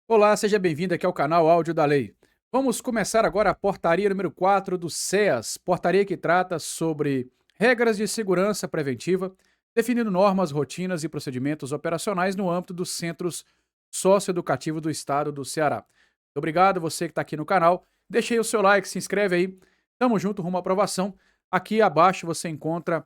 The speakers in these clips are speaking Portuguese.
Olá, seja bem-vindo aqui ao canal Áudio da Lei. Vamos começar agora a portaria número 4 do SEAS, portaria que trata sobre regras de segurança preventiva, definindo normas, rotinas e procedimentos operacionais no âmbito dos centros socioeducativos do estado do Ceará. Muito obrigado, você que está aqui no canal. Deixe aí o seu like, se inscreve aí. Tamo junto rumo à aprovação. Aqui abaixo você encontra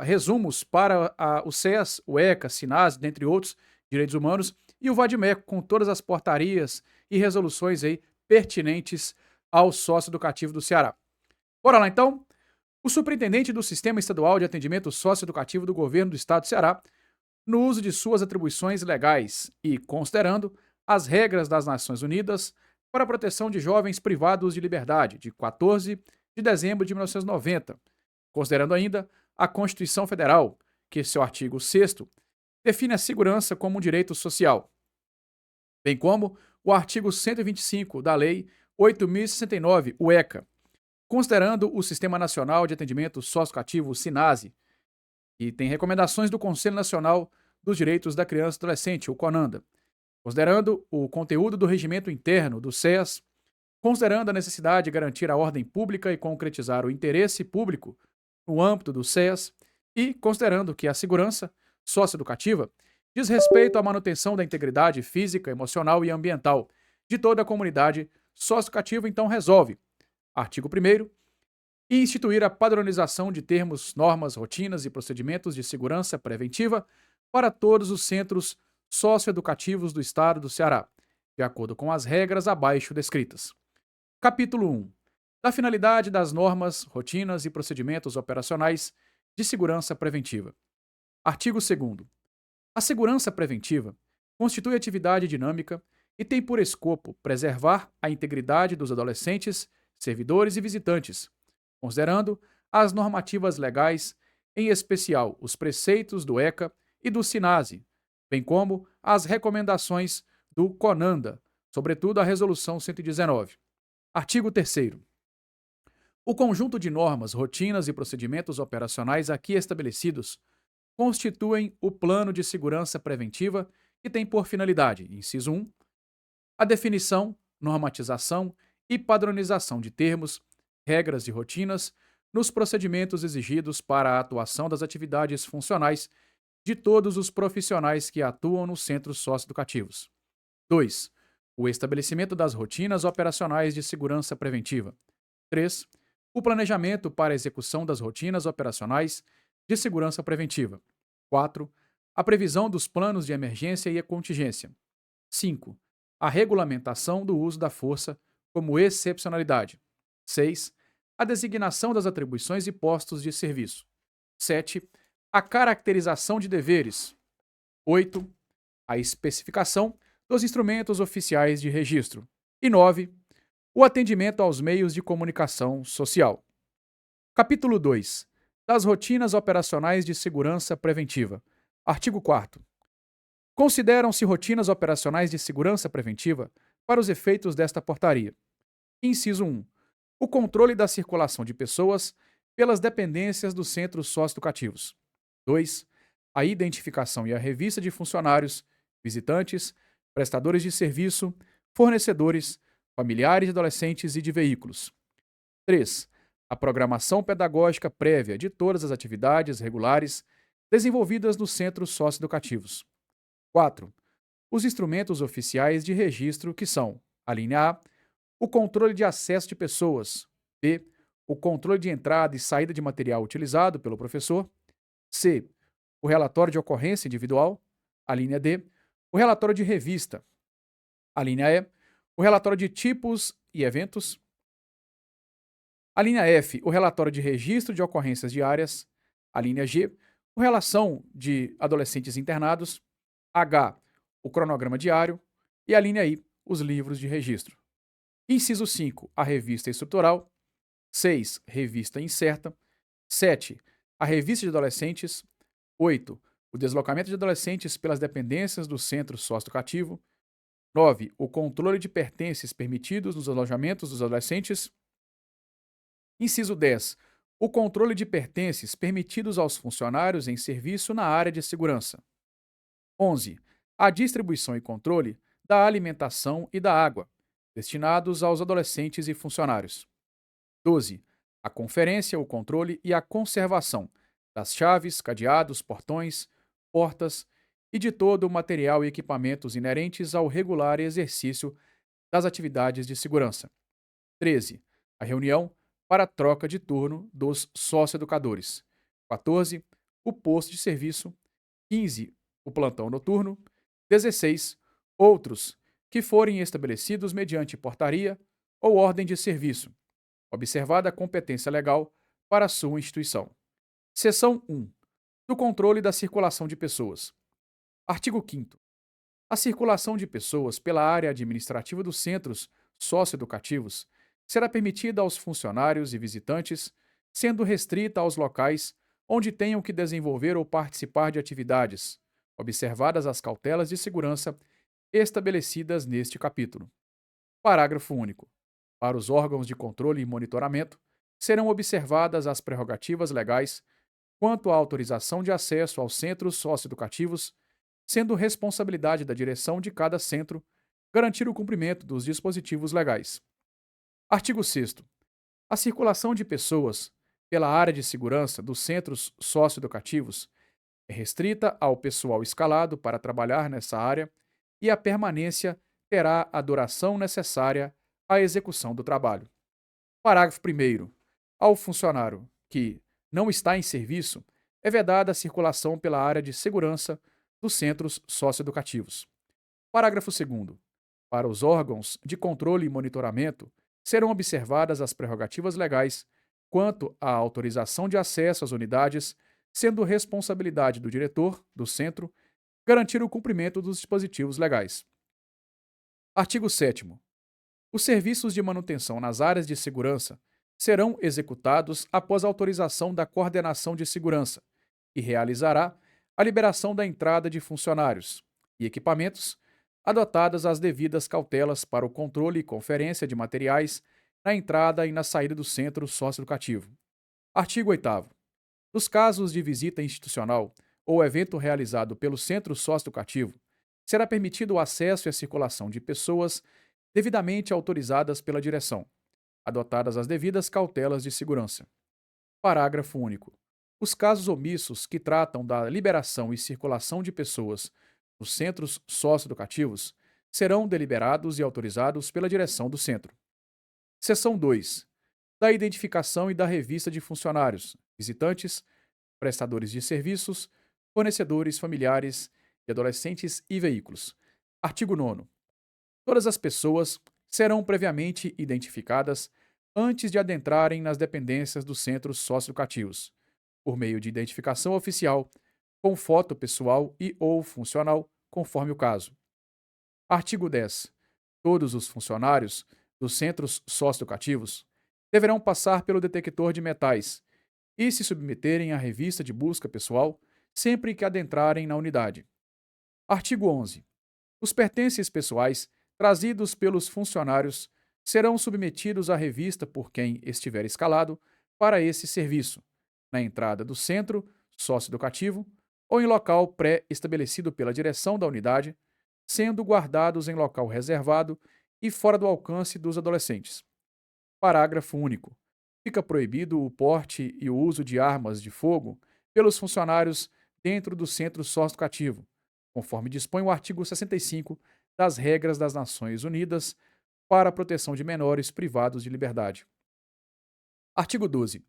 resumos para o SEAS, o ECA, SINASE, dentre outros, direitos humanos e o Vadimeco, com todas as portarias e resoluções aí pertinentes ao sócio educativo do Ceará. Bora lá então? O superintendente do Sistema Estadual de Atendimento Socioeducativo do Governo do Estado do Ceará, no uso de suas atribuições legais e considerando as regras das Nações Unidas para a proteção de jovens privados de liberdade, de 14 de dezembro de 1990, considerando ainda a Constituição Federal, que seu artigo 6º define a segurança como um direito social, bem como o artigo 125 da Lei 8.069, o ECA, considerando o Sistema Nacional de Atendimento Socioeducativo, SINASE, e tem recomendações do Conselho Nacional dos Direitos da Criança e do Adolescente, o CONANDA, considerando o conteúdo do regimento interno do SEAS, considerando a necessidade de garantir a ordem pública e concretizar o interesse público no âmbito do SEAS, e considerando que a segurança socioeducativa diz respeito à manutenção da integridade física, emocional e ambiental de toda a comunidade socioeducativa, então resolve, artigo 1º, e instituir a padronização de termos, normas, rotinas e procedimentos de segurança preventiva para todos os centros socioeducativos do Estado do Ceará, de acordo com as regras abaixo descritas. Capítulo 1. Da finalidade das normas, rotinas e procedimentos operacionais de segurança preventiva. Artigo 2º. A segurança preventiva constitui atividade dinâmica e tem por escopo preservar a integridade dos adolescentes, servidores e visitantes, considerando as normativas legais, em especial os preceitos do ECA e do SINASE, bem como as recomendações do CONANDA, sobretudo a Resolução 119. Artigo 3º. O conjunto de normas, rotinas e procedimentos operacionais aqui estabelecidos constituem o Plano de Segurança Preventiva, que tem por finalidade, inciso 1, a definição, normatização e padronização de termos, regras e rotinas nos procedimentos exigidos para a atuação das atividades funcionais de todos os profissionais que atuam nos centros socioeducativos. 2. O estabelecimento das rotinas operacionais de segurança preventiva. 3. O planejamento para a execução das rotinas operacionais de segurança preventiva. 4. A previsão dos planos de emergência e a contingência. 5. A regulamentação do uso da força como excepcionalidade. 6. A designação das atribuições e postos de serviço. 7. A caracterização de deveres. 8. A especificação dos instrumentos oficiais de registro. E 9. O atendimento aos meios de comunicação social. Capítulo 2. Das rotinas operacionais de segurança preventiva. Artigo 4º. Consideram-se rotinas operacionais de segurança preventiva para os efeitos desta portaria. Inciso 1. O controle da circulação de pessoas pelas dependências dos centros socioeducativos. 2. A identificação e a revista de funcionários, visitantes, prestadores de serviço, fornecedores, familiares de adolescentes e de veículos. 3. A programação pedagógica prévia de todas as atividades regulares desenvolvidas nos centros socioeducativos. 4. Os instrumentos oficiais de registro que são, a linha A, o controle de acesso de pessoas, B, o controle de entrada e saída de material utilizado pelo professor, C, o relatório de ocorrência individual, a linha D, o relatório de revista, a linha E, o relatório de tipos e eventos, a linha F, o relatório de registro de ocorrências diárias, a linha G, o relação de adolescentes internados, H, o cronograma diário e a linha I, os livros de registro. Inciso 5, a revista estrutural. 6, revista incerta. 7, a revista de adolescentes. 8, o deslocamento de adolescentes pelas dependências do centro socioeducativo. 9, o controle de pertences permitidos nos alojamentos dos adolescentes. Inciso 10, o controle de pertences permitidos aos funcionários em serviço na área de segurança. 11, a distribuição e controle da alimentação e da água, destinados aos adolescentes e funcionários. 12. A conferência, o controle e a conservação das chaves, cadeados, portões, portas e de todo o material e equipamentos inerentes ao regular exercício das atividades de segurança. 13. A reunião para a troca de turno dos sócio-educadores. 14. O posto de serviço. 15. O plantão noturno. 16. Outros que forem estabelecidos mediante portaria ou ordem de serviço, observada a competência legal para a sua instituição. Seção 1. Do controle da circulação de pessoas. Artigo 5º. A circulação de pessoas pela área administrativa dos centros socioeducativos será permitida aos funcionários e visitantes, sendo restrita aos locais onde tenham que desenvolver ou participar de atividades, observadas as cautelas de segurança estabelecidas neste capítulo. Parágrafo único. Para os órgãos de controle e monitoramento, serão observadas as prerrogativas legais quanto à autorização de acesso aos centros socioeducativos, sendo responsabilidade da direção de cada centro garantir o cumprimento dos dispositivos legais. Artigo 6º. A circulação de pessoas pela área de segurança dos centros socioeducativos é restrita ao pessoal escalado para trabalhar nessa área e a permanência terá a duração necessária à execução do trabalho. Parágrafo 1º. Ao funcionário que não está em serviço, é vedada a circulação pela área de segurança dos centros socioeducativos. Parágrafo 2º. Para os órgãos de controle e monitoramento, serão observadas as prerrogativas legais quanto à autorização de acesso às unidades, sendo responsabilidade do diretor do centro garantir o cumprimento dos dispositivos legais. Artigo 7º. Os serviços de manutenção nas áreas de segurança serão executados após autorização da coordenação de segurança e realizará a liberação da entrada de funcionários e equipamentos, adotadas as devidas cautelas para o controle e conferência de materiais na entrada e na saída do centro socioeducativo. Artigo 8º. Nos casos de visita institucional ou evento realizado pelo centro socioeducativo, será permitido o acesso e a circulação de pessoas devidamente autorizadas pela direção, adotadas as devidas cautelas de segurança. Parágrafo único. Os casos omissos que tratam da liberação e circulação de pessoas nos centros socioeducativos serão deliberados e autorizados pela direção do centro. Seção 2. Da identificação e da revista de funcionários, visitantes, prestadores de serviços, fornecedores, familiares de adolescentes e veículos. Artigo 9º. Todas as pessoas serão previamente identificadas antes de adentrarem nas dependências dos centros socioeducativos, por meio de identificação oficial, com foto pessoal e ou funcional, conforme o caso. Artigo 10. Todos os funcionários dos centros socioeducativos deverão passar pelo detector de metais e se submeterem à revista de busca pessoal sempre que adentrarem na unidade. Artigo 11. Os pertences pessoais trazidos pelos funcionários serão submetidos à revista por quem estiver escalado para esse serviço, na entrada do centro socioeducativo ou em local pré-estabelecido pela direção da unidade, sendo guardados em local reservado e fora do alcance dos adolescentes. Parágrafo único. Fica proibido o porte e o uso de armas de fogo pelos funcionários dentro do centro socioeducativo, conforme dispõe o artigo 65 das regras das Nações Unidas para a proteção de menores privados de liberdade. Artigo 12.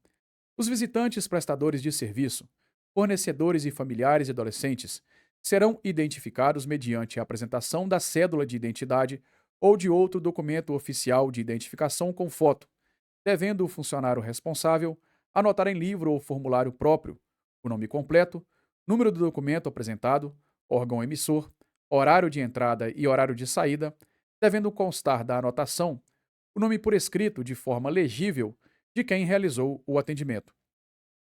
Os visitantes prestadores de serviço, fornecedores e familiares de adolescentes serão identificados mediante a apresentação da cédula de identidade ou de outro documento oficial de identificação com foto, devendo o funcionário responsável anotar em livro ou formulário próprio o nome completo, número do documento apresentado, órgão emissor, horário de entrada e horário de saída, devendo constar da anotação o nome por escrito de forma legível de quem realizou o atendimento.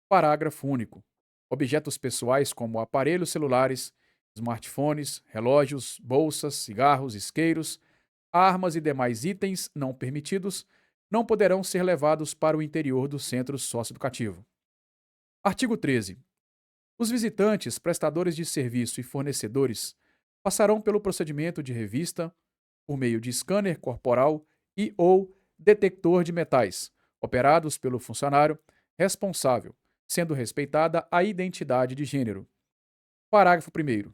Parágrafo único. Objetos pessoais como aparelhos celulares, smartphones, relógios, bolsas, cigarros, isqueiros, armas e demais itens não permitidos não poderão ser levados para o interior do centro socioeducativo. Artigo 13. Os visitantes, prestadores de serviço e fornecedores passarão pelo procedimento de revista, por meio de scanner corporal e ou detector de metais, operados pelo funcionário responsável, sendo respeitada a identidade de gênero. Parágrafo 1º.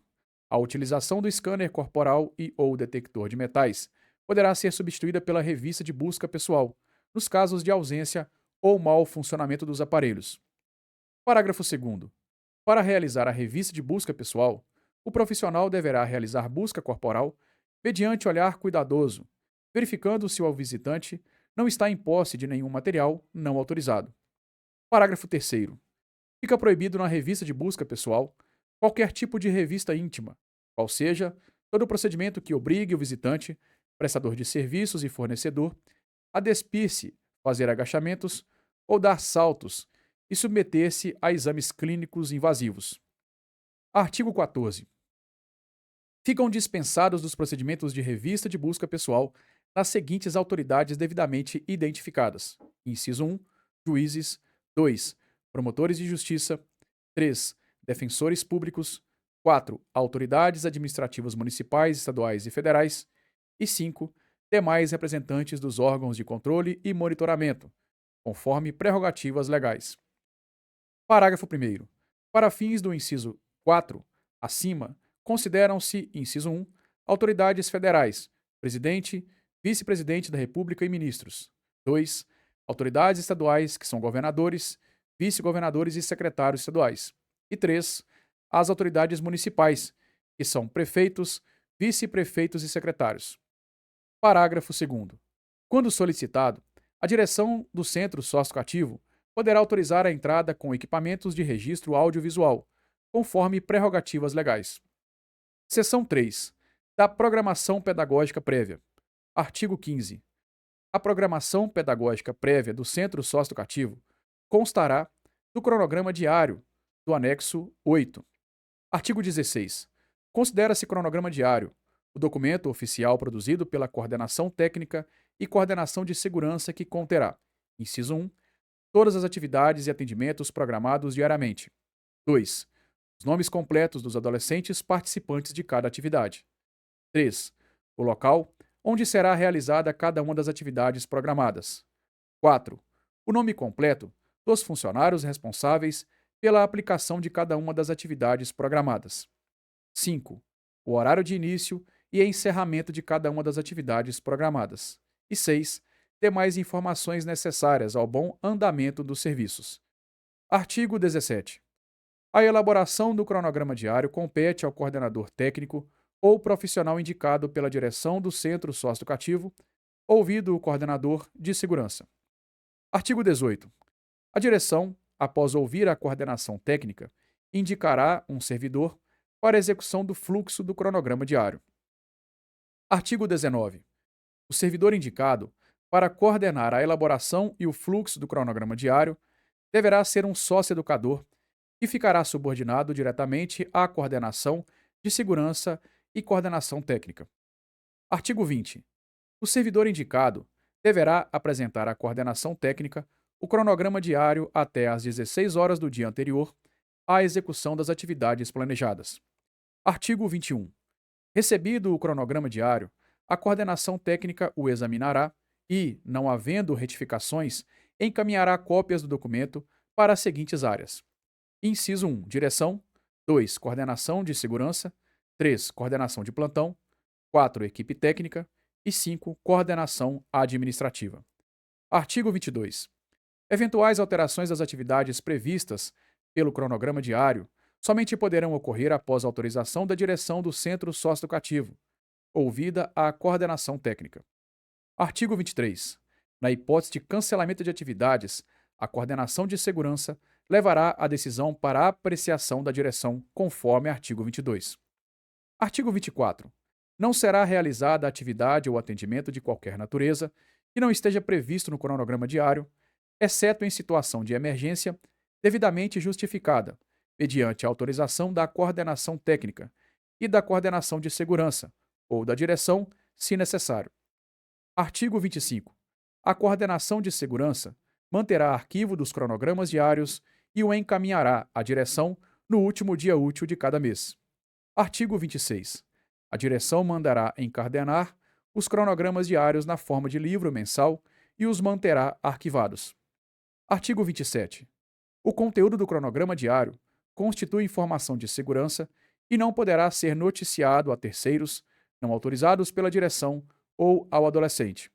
A utilização do scanner corporal e ou detector de metais poderá ser substituída pela revista de busca pessoal, nos casos de ausência ou mau funcionamento dos aparelhos. Parágrafo 2º. Para realizar a revista de busca pessoal, o profissional deverá realizar busca corporal mediante olhar cuidadoso, verificando se o visitante não está em posse de nenhum material não autorizado. Parágrafo 3º. Fica proibido na revista de busca pessoal qualquer tipo de revista íntima, qual seja todo procedimento que obrigue o visitante, prestador de serviços e fornecedor, a despir-se, fazer agachamentos ou dar saltos e submeter-se a exames clínicos invasivos. Artigo 14. Ficam dispensados dos procedimentos de revista de busca pessoal nas seguintes autoridades devidamente identificadas: inciso 1, juízes; 2, promotores de justiça; 3, defensores públicos; 4, autoridades administrativas municipais, estaduais e federais; e 5, demais representantes dos órgãos de controle e monitoramento, conforme prerrogativas legais. Parágrafo 1º. Para fins do inciso 4, acima, consideram-se, inciso 1, autoridades federais, presidente, vice-presidente da República e ministros. 2, autoridades estaduais, que são governadores, vice-governadores e secretários estaduais. E 3, as autoridades municipais, que são prefeitos, vice-prefeitos e secretários. Parágrafo 2º. Quando solicitado, a direção do centro socioeducativo poderá autorizar a entrada com equipamentos de registro audiovisual, conforme prerrogativas legais. Seção 3. Da programação pedagógica prévia. Artigo 15. A programação pedagógica prévia do centro socioeducativo constará do cronograma diário do anexo 8. Artigo 16. Considera-se cronograma diário o documento oficial produzido pela Coordenação Técnica e Coordenação de Segurança que conterá: inciso 1, todas as atividades e atendimentos programados diariamente. 2, os nomes completos dos adolescentes participantes de cada atividade. 3, o local onde será realizada cada uma das atividades programadas. 4, o nome completo dos funcionários responsáveis pela aplicação de cada uma das atividades programadas. 5, o horário de início e encerramento de cada uma das atividades programadas. E 6, demais informações necessárias ao bom andamento dos serviços. Artigo 17. A elaboração do cronograma diário compete ao coordenador técnico ou profissional indicado pela direção do centro socioeducativo, ouvido o coordenador de segurança. Artigo 18. A direção, após ouvir a coordenação técnica, indicará um servidor para a execução do fluxo do cronograma diário. Artigo 19. O servidor indicado para coordenar a elaboração e o fluxo do cronograma diário deverá ser um sócio-educador e ficará subordinado diretamente à coordenação de segurança e coordenação técnica. Artigo 20. O servidor indicado deverá apresentar à coordenação técnica o cronograma diário até às 16 horas do dia anterior à execução das atividades planejadas. Artigo 21. Recebido o cronograma diário, a coordenação técnica o examinará e, não havendo retificações, encaminhará cópias do documento para as seguintes áreas: inciso 1, direção; 2, coordenação de segurança; 3, coordenação de plantão; 4, equipe técnica; e 5, coordenação administrativa. Artigo 22. Eventuais alterações das atividades previstas pelo cronograma diário somente poderão ocorrer após autorização da direção do centro socioeducativo, ouvida a coordenação técnica. Artigo 23. Na hipótese de cancelamento de atividades, a coordenação de segurança levará a decisão para a apreciação da direção, conforme artigo 22. Artigo 24. Não será realizada atividade ou atendimento de qualquer natureza que não esteja previsto no cronograma diário, exceto em situação de emergência devidamente justificada, mediante autorização da coordenação técnica e da coordenação de segurança, ou da direção, se necessário. Artigo 25. A coordenação de segurança manterá arquivo dos cronogramas diários e o encaminhará à direção no último dia útil de cada mês. Artigo 26. A direção mandará encadernar os cronogramas diários na forma de livro mensal e os manterá arquivados. Artigo 27. O conteúdo do cronograma diário constitui informação de segurança e não poderá ser noticiado a terceiros não autorizados pela direção ou ao adolescente.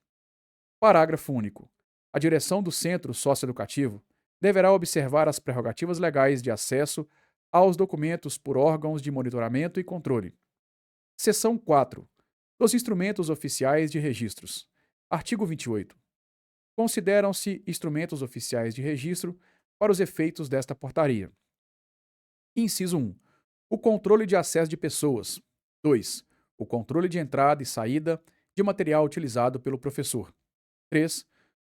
Parágrafo único. A direção do centro socioeducativo deverá observar as prerrogativas legais de acesso aos documentos por órgãos de monitoramento e controle. Seção 4. Dos instrumentos oficiais de registros. Artigo 28. Consideram-se instrumentos oficiais de registro para os efeitos desta portaria. Inciso 1. O controle de acesso de pessoas. 2. O controle de entrada e saída de material utilizado pelo professor. 3.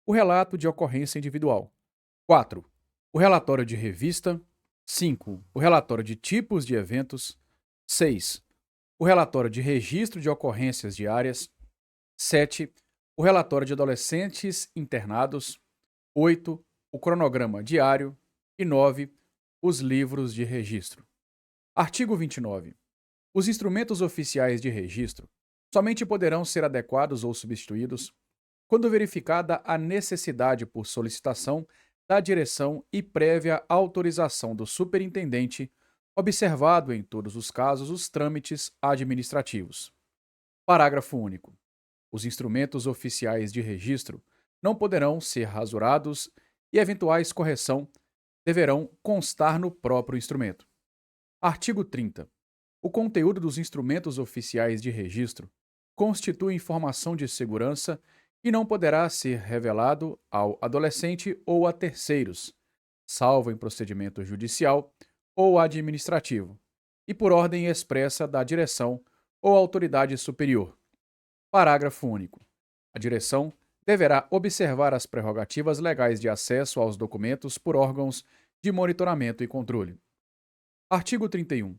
O relato de ocorrência individual. 4. O relatório de revista. 5. O relatório de tipos de eventos. 6. O relatório de registro de ocorrências diárias. 7. O relatório de adolescentes internados. 8. O cronograma diário. E 9. Os livros de registro. Artigo 29. Os instrumentos oficiais de registro somente poderão ser adequados ou substituídos quando verificada a necessidade por solicitação da direção e prévia autorização do superintendente, observado em todos os casos os trâmites administrativos. Parágrafo único. Os instrumentos oficiais de registro não poderão ser rasurados e eventuais correção deverão constar no próprio instrumento. Artigo 30. O conteúdo dos instrumentos oficiais de registro constitui informação de segurança e não poderá ser revelado ao adolescente ou a terceiros, salvo em procedimento judicial ou administrativo, e por ordem expressa da direção ou autoridade superior. Parágrafo único. A direção deverá observar as prerrogativas legais de acesso aos documentos por órgãos de monitoramento e controle. Artigo 31.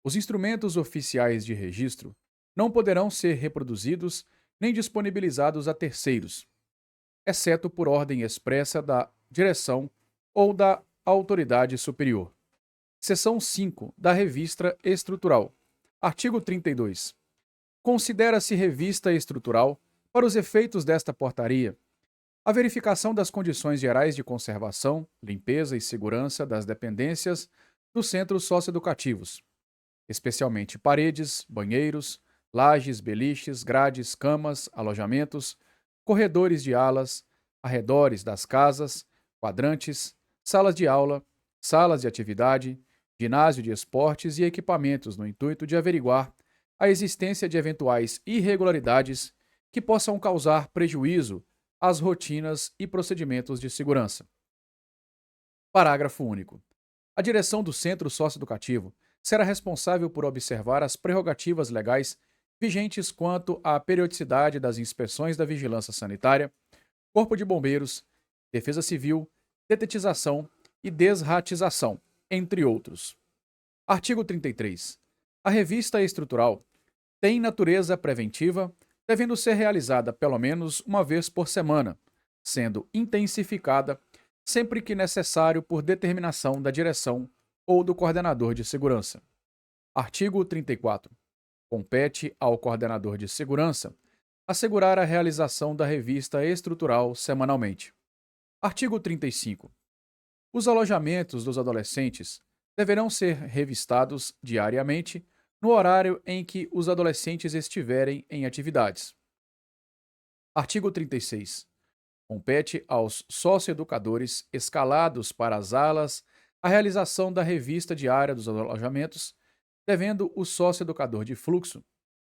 Os instrumentos oficiais de registro não poderão ser reproduzidos nem disponibilizados a terceiros, exceto por ordem expressa da direção ou da autoridade superior. Seção 5 da Revista Estrutural. Artigo 32. Considera-se revista estrutural, para os efeitos desta portaria, a verificação das condições gerais de conservação, limpeza e segurança das dependências dos centros socioeducativos, especialmente paredes, banheiros, lajes, beliches, grades, camas, alojamentos, corredores de alas, arredores das casas, quadrantes, salas de aula, salas de atividade, ginásio de esportes e equipamentos no intuito de averiguar a existência de eventuais irregularidades que possam causar prejuízo às rotinas e procedimentos de segurança. Parágrafo único. A direção do centro socioeducativo será responsável por observar as prerrogativas legais vigentes quanto à periodicidade das inspeções da vigilância sanitária, Corpo de Bombeiros, Defesa Civil, detetização e desratização, entre outros. Artigo 33. A revista estrutural tem natureza preventiva, devendo ser realizada pelo menos uma vez por semana, sendo intensificada sempre que necessário por determinação da direção ou do coordenador de segurança. Artigo 34. Compete ao coordenador de segurança assegurar a realização da revista estrutural semanalmente. Artigo 35. Os alojamentos dos adolescentes deverão ser revistados diariamente no horário em que os adolescentes estiverem em atividades. Artigo 36. Compete aos socioeducadores escalados para as alas a realização da revista diária dos alojamentos, devendo o socioeducador de fluxo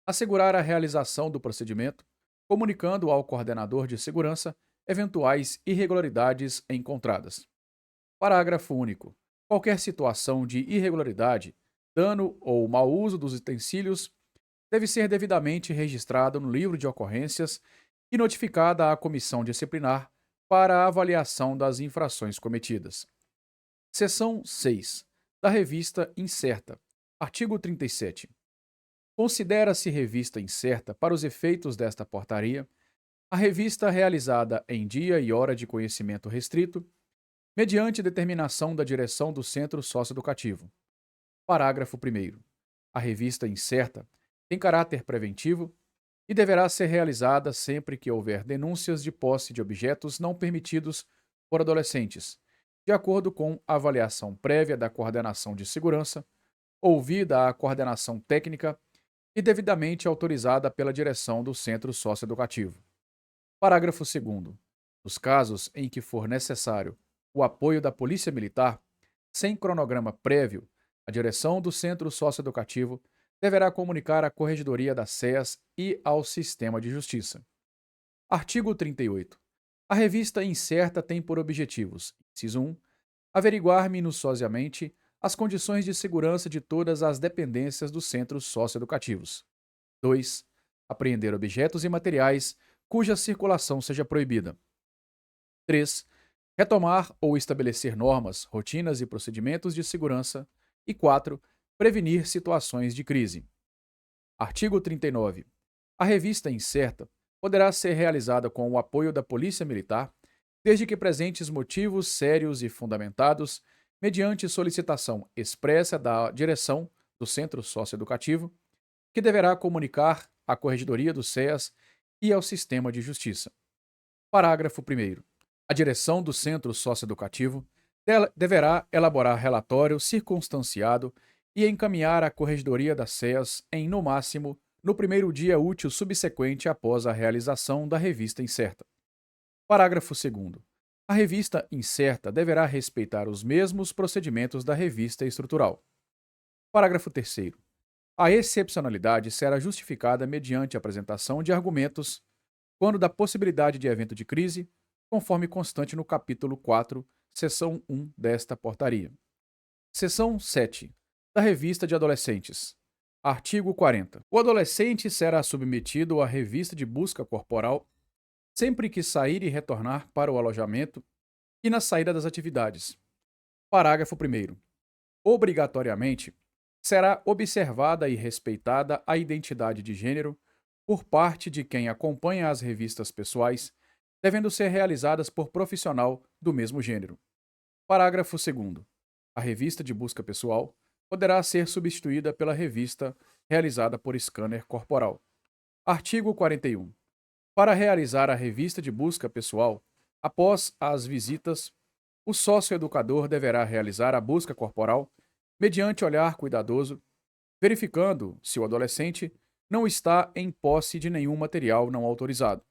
assegurar a realização do procedimento, comunicando ao coordenador de segurança eventuais irregularidades encontradas. Parágrafo único. Qualquer situação de irregularidade, dano ou mau uso dos utensílios deve ser devidamente registrado no livro de ocorrências e notificada à comissão disciplinar para a avaliação das infrações cometidas. Seção 6. Da revista incerta. Artigo 37. Considera-se revista incerta, para os efeitos desta portaria, a revista realizada em dia e hora de conhecimento restrito, mediante determinação da direção do centro socioeducativo. Parágrafo 1º. A revista incerta tem caráter preventivo e deverá ser realizada sempre que houver denúncias de posse de objetos não permitidos por adolescentes, de acordo com avaliação prévia da coordenação de segurança, ouvida a coordenação técnica e devidamente autorizada pela direção do centro socioeducativo. Parágrafo 2º. Nos casos em que for necessário o apoio da Polícia Militar, sem cronograma prévio, a direção do centro socioeducativo deverá comunicar à Corregedoria das SEAS e ao Sistema de Justiça. Artigo 38. A revista incerta tem por objetivos: inciso 1, averiguar minuciosamente as condições de segurança de todas as dependências dos centros socioeducativos. 2, apreender objetos e materiais cuja circulação seja proibida. 3, retomar ou estabelecer normas, rotinas e procedimentos de segurança. E 4, prevenir situações de crise. Artigo 39. A revista incerta poderá ser realizada com o apoio da Polícia Militar, desde que presentes motivos sérios e fundamentados, mediante solicitação expressa da direção do centro socioeducativo, que deverá comunicar à Corregedoria do SEAS e ao Sistema de Justiça. Parágrafo 1º. A direção do centro socioeducativo deverá elaborar relatório circunstanciado e encaminhar à Corregedoria das SEAS em, no máximo, no primeiro dia útil subsequente após a realização da revista incerta. Parágrafo 2º. A revista incerta deverá respeitar os mesmos procedimentos da revista estrutural. Parágrafo 3º. A excepcionalidade será justificada mediante a apresentação de argumentos quando da possibilidade de evento de crise, conforme constante no capítulo 4, seção 1 desta portaria. Seção 7. Da Revista de Adolescentes. Artigo 40. O adolescente será submetido à revista de busca corporal sempre que sair e retornar para o alojamento e na saída das atividades. Parágrafo 1º. Obrigatoriamente, será observada e respeitada a identidade de gênero por parte de quem acompanha as revistas pessoais, devendo ser realizadas por profissional do mesmo gênero. Parágrafo 2º. A revista de busca pessoal poderá ser substituída pela revista realizada por scanner corporal. Artigo 41. Para realizar a revista de busca pessoal, após as visitas, o socioeducador deverá realizar a busca corporal mediante olhar cuidadoso, verificando se o adolescente não está em posse de nenhum material não autorizado.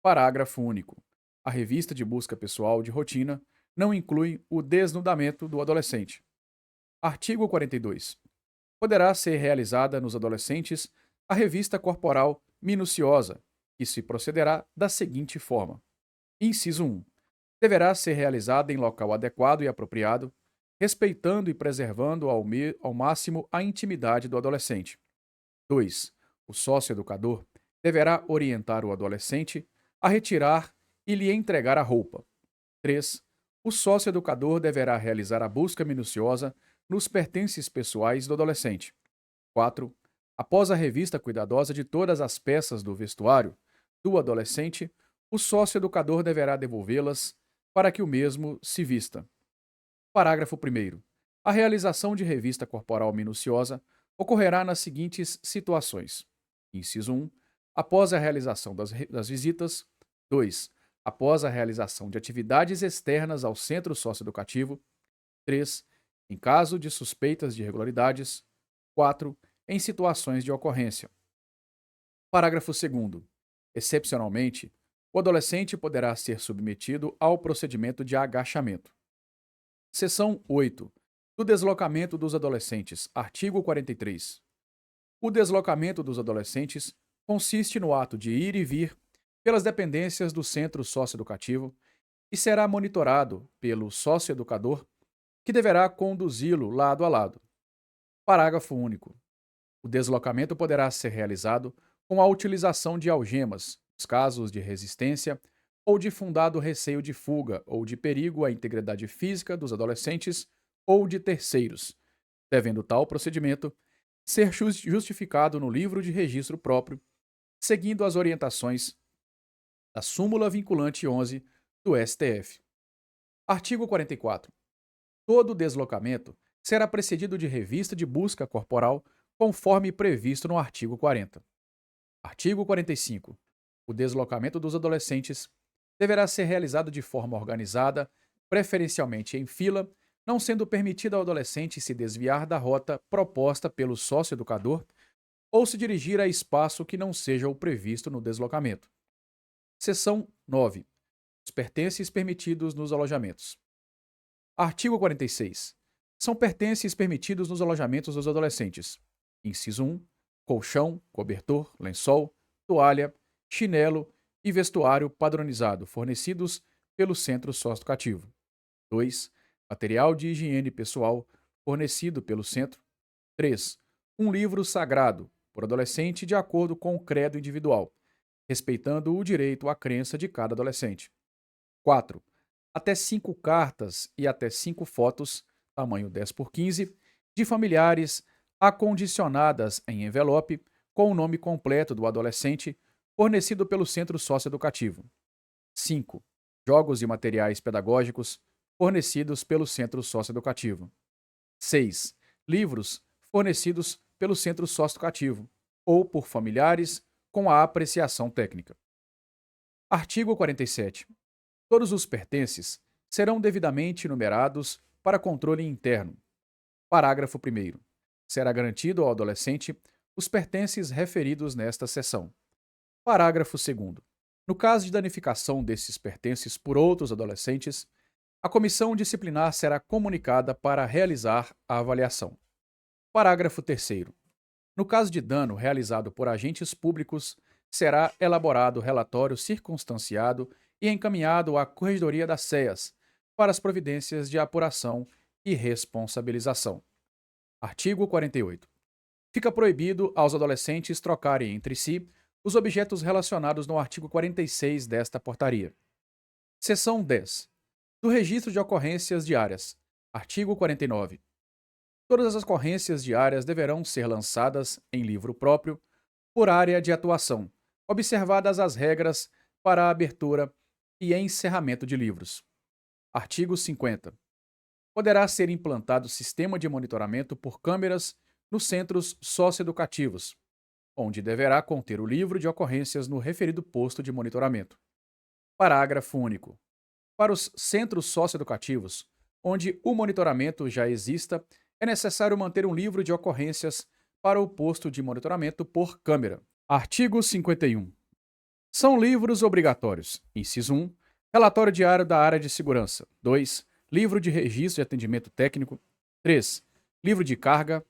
Parágrafo único. A revista de busca pessoal de rotina não inclui o desnudamento do adolescente. Artigo 42. Poderá ser realizada nos adolescentes a revista corporal minuciosa, que se procederá da seguinte forma. Inciso 1. Deverá ser realizada em local adequado e apropriado, respeitando e preservando ao máximo a intimidade do adolescente. 2. O socioeducador deverá orientar o adolescente a retirar e lhe entregar a roupa. 3. O socioeducador deverá realizar a busca minuciosa nos pertences pessoais do adolescente. 4. Após a revista cuidadosa de todas as peças do vestuário do adolescente, o socioeducador deverá devolvê-las para que o mesmo se vista. Parágrafo 1º. A realização de revista corporal minuciosa ocorrerá nas seguintes situações. Inciso 1. Após a realização das visitas. 2. Após a realização de atividades externas ao centro socioeducativo. 3. Em caso de suspeitas de irregularidades. 4. Em situações de ocorrência. Parágrafo 2º. Excepcionalmente, o adolescente poderá ser submetido ao procedimento de agachamento. Seção 8. Do deslocamento dos adolescentes. Artigo 43. O deslocamento dos adolescentes consiste no ato de ir e vir pelas dependências do centro socioeducativo e será monitorado pelo socioeducador, que deverá conduzi-lo lado a lado. Parágrafo único. O deslocamento poderá ser realizado com a utilização de algemas, nos casos de resistência ou de fundado receio de fuga ou de perigo à integridade física dos adolescentes ou de terceiros, devendo tal procedimento ser justificado no livro de registro próprio, seguindo as orientações da súmula vinculante 11 do STF. Artigo 44. Todo deslocamento será precedido de revista de busca corporal, conforme previsto no artigo 40. Artigo 45. O deslocamento dos adolescentes deverá ser realizado de forma organizada, preferencialmente em fila, não sendo permitido ao adolescente se desviar da rota proposta pelo sócio-educador ou se dirigir a espaço que não seja o previsto no deslocamento. Seção 9. Os pertences permitidos nos alojamentos. Artigo 46. São pertences permitidos nos alojamentos dos adolescentes. Inciso 1. Colchão, cobertor, lençol, toalha, chinelo e vestuário padronizado fornecidos pelo centro socioeducativo. 2. Material de higiene pessoal fornecido pelo centro. 3. Um livro sagrado, por adolescente de acordo com o credo individual, respeitando o direito à crença de cada adolescente. 4. Até 5 cartas e até 5 fotos, tamanho 10 por 15, de familiares acondicionadas em envelope com o nome completo do adolescente, fornecido pelo centro socioeducativo. 5. Jogos e materiais pedagógicos fornecidos pelo centro socioeducativo. 6. Livros fornecidos pelo centro socioeducativo ou por familiares com a apreciação técnica. Artigo 47. Todos os pertences serão devidamente numerados para controle interno. Parágrafo 1º. Será garantido ao adolescente os pertences referidos nesta seção. Parágrafo 2º. No caso de danificação desses pertences por outros adolescentes, a comissão disciplinar será comunicada para realizar a avaliação. Parágrafo 3º. No caso de dano realizado por agentes públicos, será elaborado relatório circunstanciado e encaminhado à Corregedoria das CEAS para as providências de apuração e responsabilização. Artigo 48. Fica proibido aos adolescentes trocarem entre si os objetos relacionados no artigo 46 desta portaria. Seção 10. Do registro de ocorrências diárias. Artigo 49. Todas as ocorrências diárias deverão ser lançadas em livro próprio por área de atuação, observadas as regras para a abertura e encerramento de livros. Artigo 50. Poderá ser implantado sistema de monitoramento por câmeras nos centros socioeducativos, onde deverá conter o livro de ocorrências no referido posto de monitoramento. Parágrafo único. Para os centros socioeducativos, onde o monitoramento já exista, é necessário manter um livro de ocorrências para o posto de monitoramento por câmera. Artigo 51. São livros obrigatórios. Inciso 1. Relatório diário da área de segurança. 2. Livro de registro de atendimento técnico. 3. Livro de carga.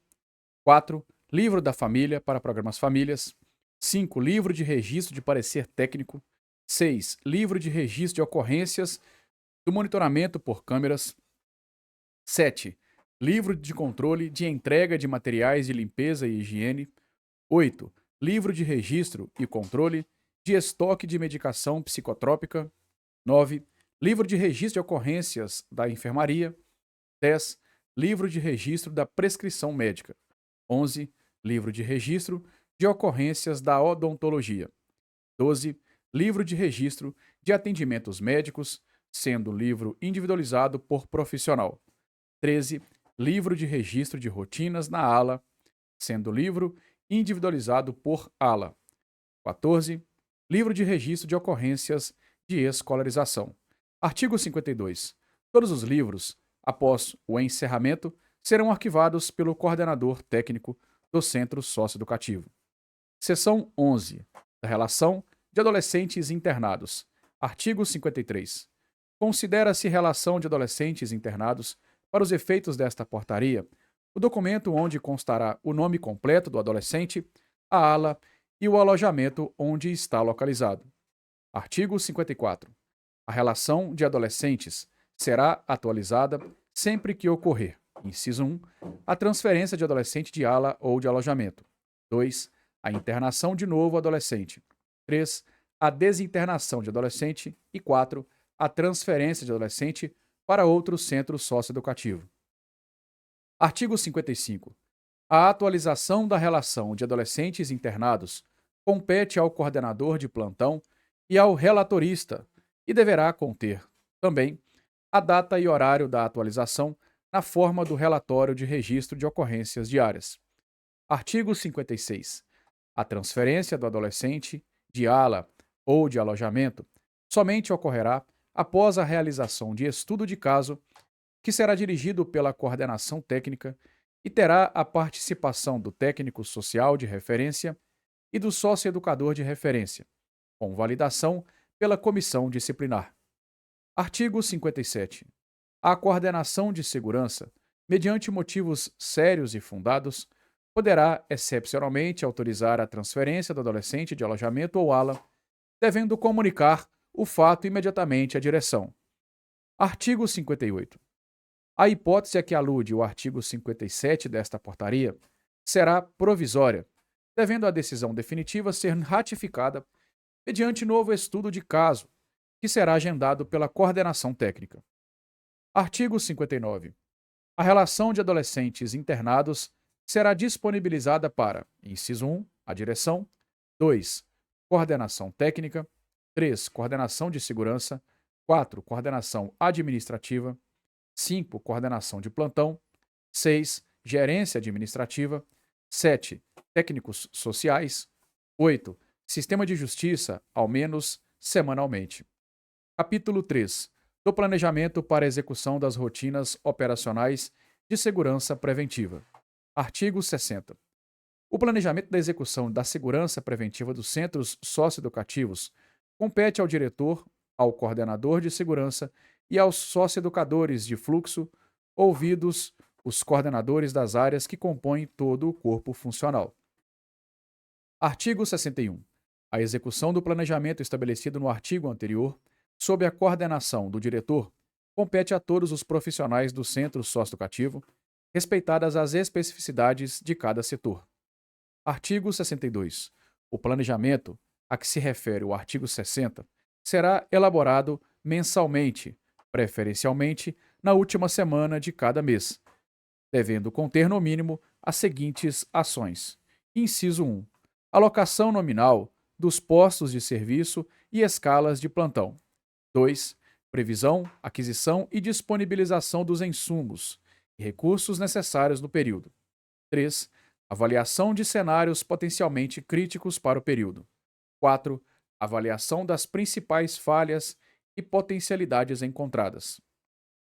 4. Livro da família para programas famílias. 5. Livro de registro de parecer técnico. 6. Livro de registro de ocorrências do monitoramento por câmeras. 7. Livro de controle de entrega de materiais de limpeza e higiene. 8. Livro de registro e controle de estoque de medicação psicotrópica. 9. Livro de registro de ocorrências da enfermaria. 10. Livro de registro da prescrição médica. 11. Livro de registro de ocorrências da odontologia. 12. Livro de registro de atendimentos médicos, sendo livro individualizado por profissional. 13. Livro de registro de rotinas na ala, sendo livro individualizado por ala. 14. Livro de registro de ocorrências de escolarização. Artigo 52. Todos os livros, após o encerramento, serão arquivados pelo coordenador técnico do centro socioeducativo. Seção 11. Da relação de adolescentes internados. Artigo 53. Considera-se relação de adolescentes internados, para os efeitos desta portaria, o documento onde constará o nome completo do adolescente, a ala e o alojamento onde está localizado. Artigo 54. A relação de adolescentes será atualizada sempre que ocorrer, inciso 1, a transferência de adolescente de ala ou de alojamento. 2. A internação de novo adolescente. 3. A desinternação de adolescente. E 4. A transferência de adolescente para outro centro socioeducativo. Artigo 55. A atualização da relação de adolescentes internados compete ao coordenador de plantão e ao relatorista e deverá conter, também, a data e horário da atualização na forma do relatório de registro de ocorrências diárias. Artigo 56. A transferência do adolescente de ala ou de alojamento somente ocorrerá após a realização de estudo de caso, que será dirigido pela coordenação técnica e terá a participação do técnico social de referência e do sócio-educador de referência, com validação pela comissão disciplinar. Artigo 57. A coordenação de segurança, mediante motivos sérios e fundados, poderá excepcionalmente autorizar a transferência do adolescente de alojamento ou ala, devendo comunicar o fato imediatamente à direção. Artigo 58. A hipótese a que alude o artigo 57 desta portaria será provisória, devendo a decisão definitiva ser ratificada mediante novo estudo de caso, que será agendado pela coordenação técnica. Artigo 59. A relação de adolescentes internados será disponibilizada para: inciso 1, a direção; 2, coordenação técnica; 3, coordenação de segurança; 4, coordenação administrativa; 5, coordenação de plantão; 6, gerência administrativa; 7, técnicos sociais; 8, sistema de justiça, ao menos semanalmente. Capítulo 3. Do planejamento para execução das rotinas operacionais de segurança preventiva. Artigo 60. O planejamento da execução da segurança preventiva dos centros socioeducativos compete ao diretor, ao coordenador de segurança e aos socioeducadores de fluxo, ouvidos os coordenadores das áreas que compõem todo o corpo funcional. Artigo 61. A execução do planejamento estabelecido no artigo anterior, sob a coordenação do diretor, compete a todos os profissionais do centro socioeducativo, respeitadas as especificidades de cada setor. Artigo 62. O planejamento, a que se refere o artigo 60, será elaborado mensalmente, preferencialmente na última semana de cada mês, devendo conter no mínimo as seguintes ações. Inciso 1. Alocação nominal dos postos de serviço e escalas de plantão. 2. Previsão, aquisição e disponibilização dos insumos e recursos necessários no período. 3. Avaliação de cenários potencialmente críticos para o período. 4. Avaliação das principais falhas e potencialidades encontradas.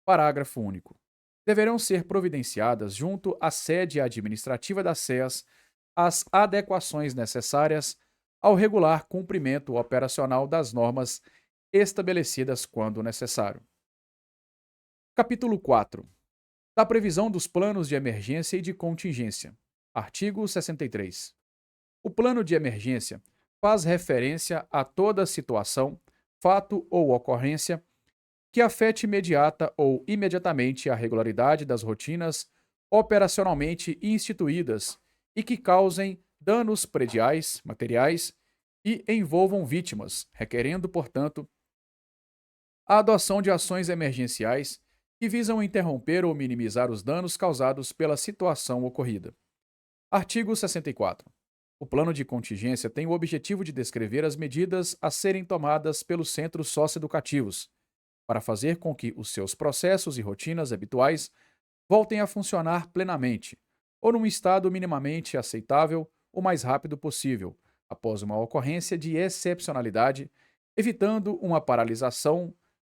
Parágrafo único. Deverão ser providenciadas junto à sede administrativa das CEAS as adequações necessárias ao regular cumprimento operacional das normas estabelecidas quando necessário. Capítulo 4. Da previsão dos planos de emergência e de contingência. Artigo 63. O plano de emergência faz referência a toda situação, fato ou ocorrência que afete imediata ou imediatamente a regularidade das rotinas operacionalmente instituídas e que causem danos prediais, materiais e envolvam vítimas, requerendo, portanto, a adoção de ações emergenciais que visam interromper ou minimizar os danos causados pela situação ocorrida. Artigo 64. O plano de contingência tem o objetivo de descrever as medidas a serem tomadas pelos centros socioeducativos para fazer com que os seus processos e rotinas habituais voltem a funcionar plenamente, ou num estado minimamente aceitável o mais rápido possível, após uma ocorrência de excepcionalidade, evitando uma paralisação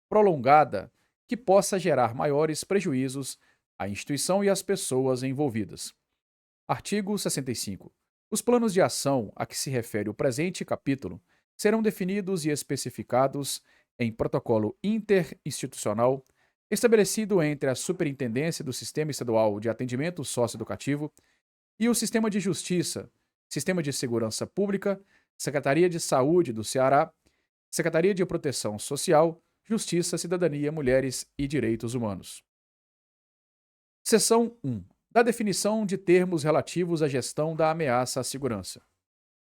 prolongada que possa gerar maiores prejuízos à instituição e às pessoas envolvidas. Artigo 65. Os planos de ação a que se refere o presente capítulo serão definidos e especificados em protocolo interinstitucional estabelecido entre a Superintendência do Sistema Estadual de Atendimento Socioeducativo e o Sistema de Justiça, Sistema de Segurança Pública, Secretaria de Saúde do Ceará, Secretaria de Proteção Social, Justiça, Cidadania, Mulheres e Direitos Humanos. Seção 1. Da definição de termos relativos à gestão da ameaça à segurança.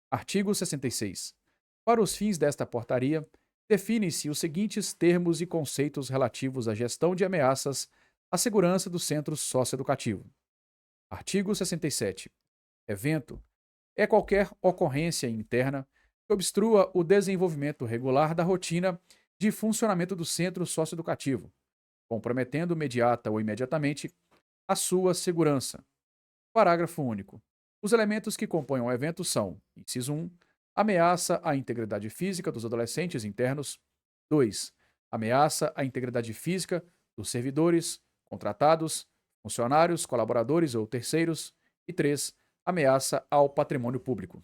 Artigo 66. Para os fins desta portaria, definem-se os seguintes termos e conceitos relativos à gestão de ameaças à segurança do centro socioeducativo. Artigo 67. Evento é qualquer ocorrência interna que obstrua o desenvolvimento regular da rotina de funcionamento do centro socioeducativo, comprometendo imediata ou imediatamente a sua segurança. Parágrafo único. Os elementos que compõem um evento são: inciso 1, ameaça à integridade física dos adolescentes internos; 2, ameaça à integridade física dos servidores, contratados, funcionários, colaboradores ou terceiros; e 3, ameaça ao patrimônio público.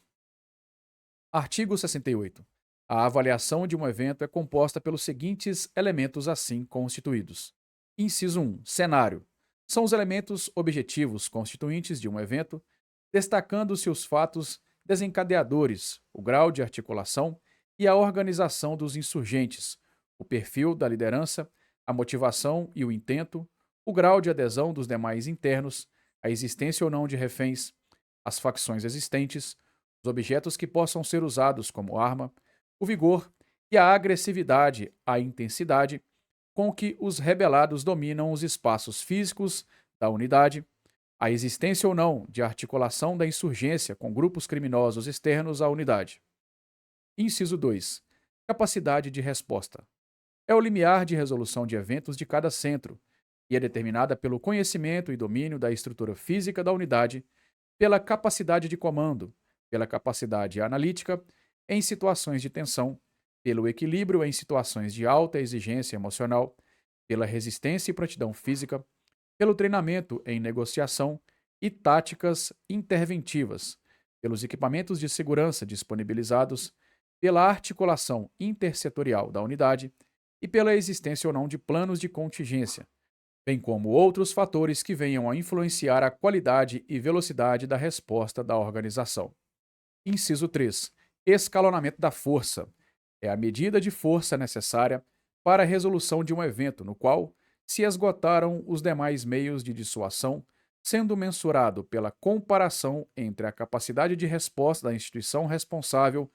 Artigo 68. A avaliação de um evento é composta pelos seguintes elementos assim constituídos. Inciso 1. Cenário. São os elementos objetivos constituintes de um evento, destacando-se os fatos desencadeadores, o grau de articulação e a organização dos insurgentes, o perfil da liderança, a motivação e o intento, o grau de adesão dos demais internos, a existência ou não de reféns, as facções existentes, os objetos que possam ser usados como arma, o vigor e a agressividade, a intensidade com que os rebelados dominam os espaços físicos da unidade, a existência ou não de articulação da insurgência com grupos criminosos externos à unidade. Inciso 2. Capacidade de resposta. É o limiar de resolução de eventos de cada centro e é determinada pelo conhecimento e domínio da estrutura física da unidade, pela capacidade de comando, pela capacidade analítica em situações de tensão, pelo equilíbrio em situações de alta exigência emocional, pela resistência e prontidão física, pelo treinamento em negociação e táticas interventivas, pelos equipamentos de segurança disponibilizados, pela articulação intersetorial da unidade e pela existência ou não de planos de contingência, bem como outros fatores que venham a influenciar a qualidade e velocidade da resposta da organização. Inciso 3. Escalonamento da força. É a medida de força necessária para a resolução de um evento no qual se esgotaram os demais meios de dissuasão, sendo mensurado pela comparação entre a capacidade de resposta da instituição responsável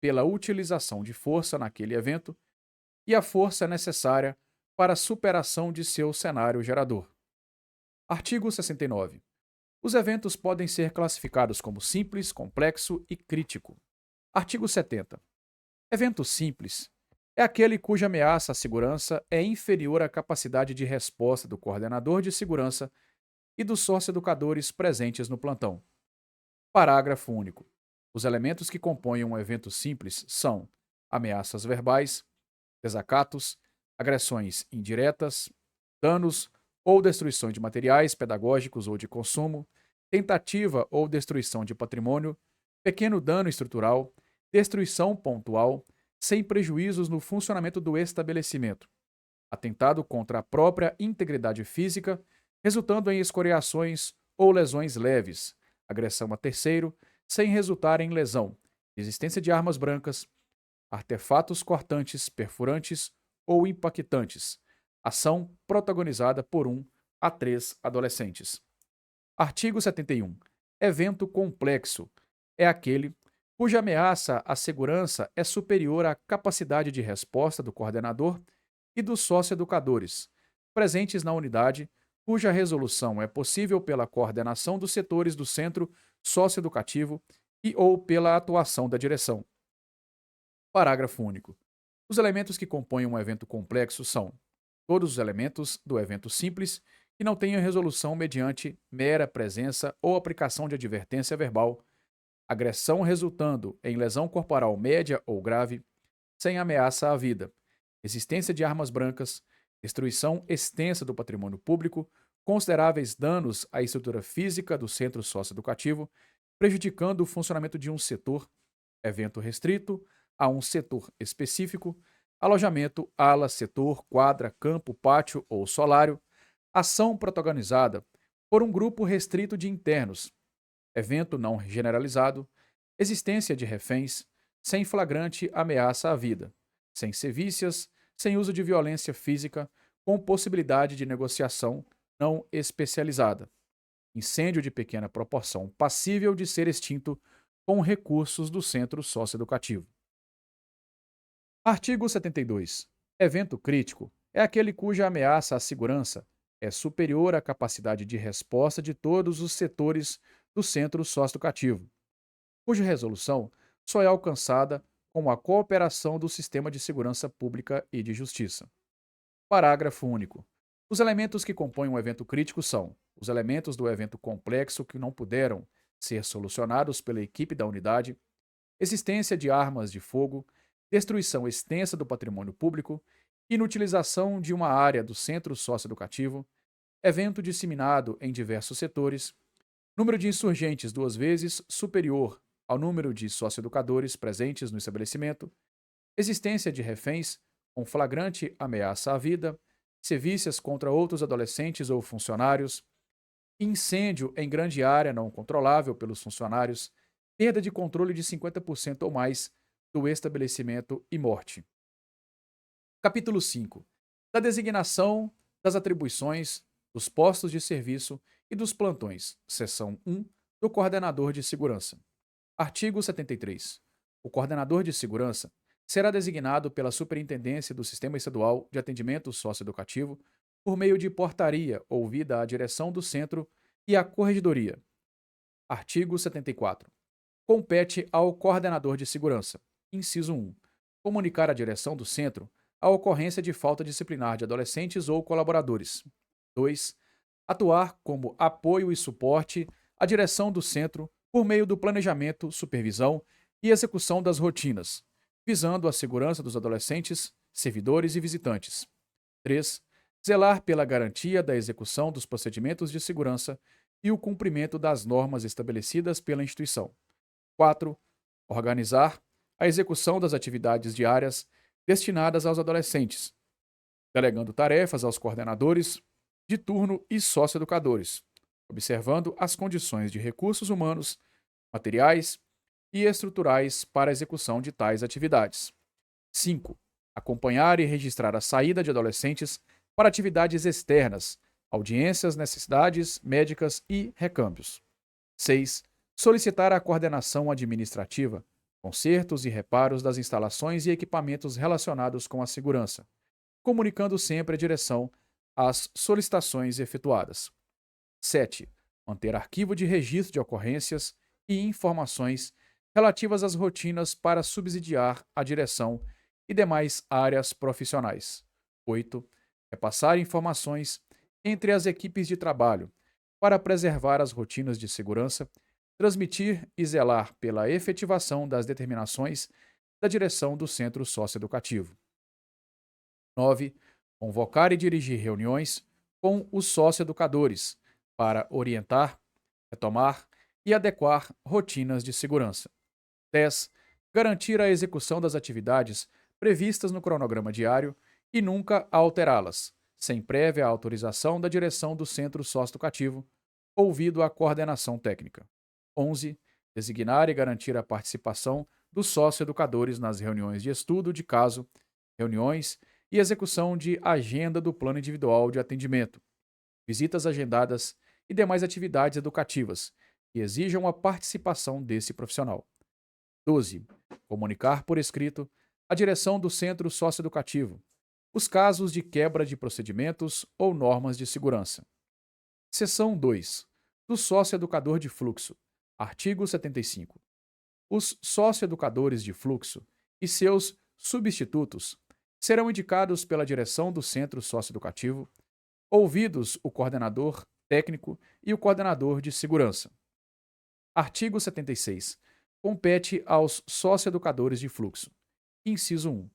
pela utilização de força naquele evento e a força necessária para a superação de seu cenário gerador. Artigo 69. Os eventos podem ser classificados como simples, complexo e crítico. Artigo 70. Evento simples é aquele cuja ameaça à segurança é inferior à capacidade de resposta do coordenador de segurança e dos sócio-educadores presentes no plantão. Parágrafo único. Os elementos que compõem um evento simples são ameaças verbais, desacatos, agressões indiretas, danos ou destruição de materiais pedagógicos ou de consumo, tentativa ou destruição de patrimônio, pequeno dano estrutural, destruição pontual, sem prejuízos no funcionamento do estabelecimento, atentado contra a própria integridade física, resultando em escoriações ou lesões leves, agressão a terceiro, sem resultar em lesão, existência de armas brancas, artefatos cortantes, perfurantes ou impactantes, ação protagonizada por 1 a 3 adolescentes. Artigo 71. Evento complexo é aquele cuja ameaça à segurança é superior à capacidade de resposta do coordenador e dos sócio-educadores, presentes na unidade, cuja resolução é possível pela coordenação dos setores do centro socioeducativo e ou pela atuação da direção. Parágrafo único. Os elementos que compõem um evento complexo são todos os elementos do evento simples que não tenham resolução mediante mera presença ou aplicação de advertência verbal, agressão resultando em lesão corporal média ou grave, sem ameaça à vida, existência de armas brancas, destruição extensa do patrimônio público, consideráveis danos à estrutura física do centro socioeducativo, prejudicando o funcionamento de um setor, evento restrito a um setor específico, alojamento, ala, setor, quadra, campo, pátio ou solário, ação protagonizada por um grupo restrito de internos, evento não generalizado, existência de reféns, sem flagrante ameaça à vida, sem sevícias, sem uso de violência física, com possibilidade de negociação não especializada, incêndio de pequena proporção passível de ser extinto com recursos do centro socioeducativo. Artigo 72. Evento crítico é aquele cuja ameaça à segurança é superior à capacidade de resposta de todos os setores do centro socioeducativo, cuja resolução só é alcançada com a cooperação do sistema de segurança pública e de justiça. Parágrafo único. Os elementos que compõem um evento crítico são os elementos do evento complexo que não puderam ser solucionados pela equipe da unidade, existência de armas de fogo, destruição extensa do patrimônio público, inutilização de uma área do centro socioeducativo, evento disseminado em diversos setores, número de insurgentes duas vezes superior ao número de socioeducadores presentes no estabelecimento, existência de reféns com flagrante ameaça à vida, sevícias contra outros adolescentes ou funcionários, incêndio em grande área não controlável pelos funcionários, perda de controle de 50% ou mais do estabelecimento e morte. Capítulo 5. Da designação, das atribuições, dos postos de serviço e dos plantões. Seção 1. Do coordenador de segurança. Artigo 73. O coordenador de segurança será designado pela Superintendência do Sistema Estadual de Atendimento Socioeducativo por meio de portaria ouvida à direção do centro e à corregedoria. Artigo 74. Compete ao coordenador de segurança, inciso 1, comunicar à direção do centro a ocorrência de falta disciplinar de adolescentes ou colaboradores. 2. Atuar como apoio e suporte à direção do centro por meio do planejamento, supervisão e execução das rotinas, visando a segurança dos adolescentes, servidores e visitantes. 3. Zelar pela garantia da execução dos procedimentos de segurança e o cumprimento das normas estabelecidas pela instituição. 4. Organizar a execução das atividades diárias destinadas aos adolescentes, delegando tarefas aos coordenadores de turno e socioeducadores, observando as condições de recursos humanos, materiais e estruturais para a execução de tais atividades. 5. Acompanhar e registrar a saída de adolescentes para atividades externas, audiências, necessidades médicas e recâmbios. 6. Solicitar a coordenação administrativa, consertos e reparos das instalações e equipamentos relacionados com a segurança, comunicando sempre a direção às solicitações efetuadas. 7. Manter arquivo de registro de ocorrências e informações relativas às rotinas para subsidiar a direção e demais áreas profissionais. 8. Repassar informações entre as equipes de trabalho para preservar as rotinas de segurança, transmitir e zelar pela efetivação das determinações da direção do centro socioeducativo. 9. Convocar e dirigir reuniões com os socioeducadores para orientar, retomar e adequar rotinas de segurança. 10. Garantir a execução das atividades previstas no cronograma diário e nunca alterá-las, sem prévia autorização da direção do centro socioeducativo, ouvido a coordenação técnica. 11. Designar e garantir a participação dos socioeducadores nas reuniões de estudo de caso, reuniões e execução de agenda do plano individual de atendimento, visitas agendadas e demais atividades educativas que exijam a participação desse profissional. 12. Comunicar por escrito à direção do centro socioeducativo os casos de quebra de procedimentos ou normas de segurança. Seção 2. Do socioeducador de fluxo. Artigo 75. Os socioeducadores de fluxo e seus substitutos serão indicados pela direção do centro socioeducativo, ouvidos o coordenador técnico e o coordenador de segurança. Artigo 76. Compete aos socioeducadores de fluxo. Inciso 1.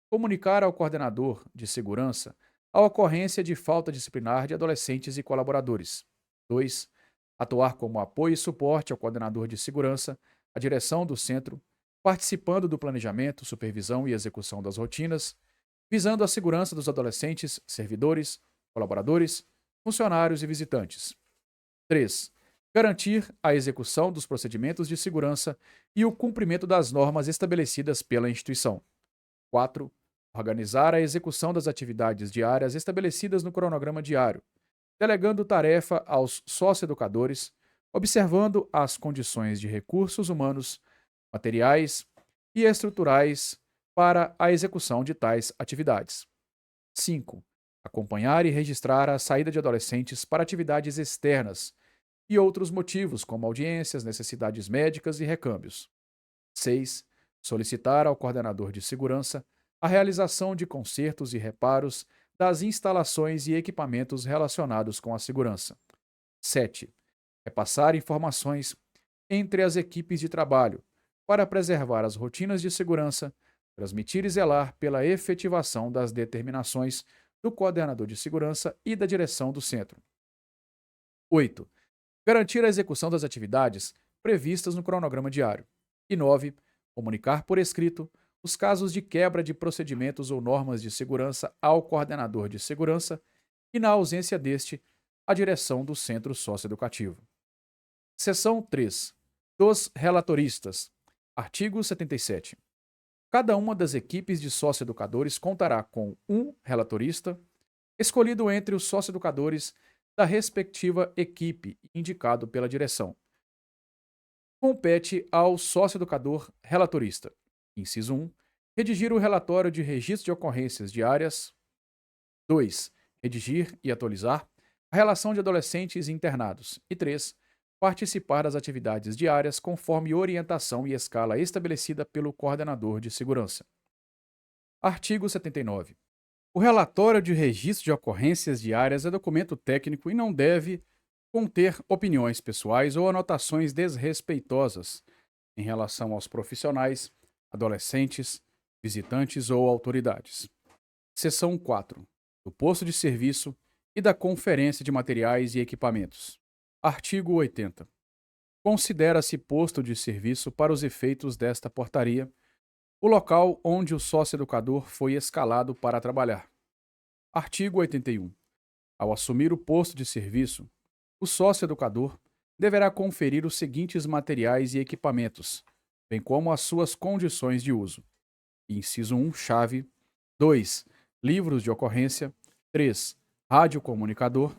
Comunicar ao coordenador de segurança a ocorrência de falta disciplinar de adolescentes e colaboradores. 2. Atuar como apoio e suporte ao coordenador de segurança, à direção do centro, participando do planejamento, supervisão e execução das rotinas, visando a segurança dos adolescentes, servidores, colaboradores, funcionários e visitantes. 3. Garantir a execução dos procedimentos de segurança e o cumprimento das normas estabelecidas pela instituição. 4. Organizar a execução das atividades diárias estabelecidas no cronograma diário, delegando tarefa aos socioeducadores, observando as condições de recursos humanos, materiais e estruturais para a execução de tais atividades. 5. Acompanhar e registrar a saída de adolescentes para atividades externas e outros motivos, como audiências, necessidades médicas e recâmbios. 6. Solicitar ao coordenador de segurança a realização de consertos e reparos das instalações e equipamentos relacionados com a segurança. 7. Repassar informações entre as equipes de trabalho, para preservar as rotinas de segurança, transmitir e zelar pela efetivação das determinações do coordenador de segurança e da direção do centro. 8. Garantir a execução das atividades previstas no cronograma diário. E 9. Comunicar por escrito os casos de quebra de procedimentos ou normas de segurança ao coordenador de segurança e, na ausência deste, à direção do centro socioeducativo. Seção 3. Dos relatoristas. Artigo 77. Cada uma das equipes de socioeducadores contará com um relatorista, escolhido entre os socioeducadores da respectiva equipe, indicado pela direção. Compete ao socioeducador relatorista. Inciso 1. Redigir o relatório de registro de ocorrências diárias. 2. Redigir e atualizar a relação de adolescentes internados. E 3. Participar das atividades diárias conforme orientação e escala estabelecida pelo coordenador de segurança. Artigo 79. O relatório de registro de ocorrências diárias é documento técnico e não deve conter opiniões pessoais ou anotações desrespeitosas em relação aos profissionais, adolescentes, visitantes ou autoridades. Seção 4. Do posto de serviço e da conferência de materiais e equipamentos. Artigo 80. Considera-se posto de serviço para os efeitos desta portaria o local onde o socioeducador foi escalado para trabalhar. Artigo 81. Ao assumir o posto de serviço, o socioeducador deverá conferir os seguintes materiais e equipamentos, bem como as suas condições de uso. Inciso 1, chave. 2, livros de ocorrência. 3, radiocomunicador.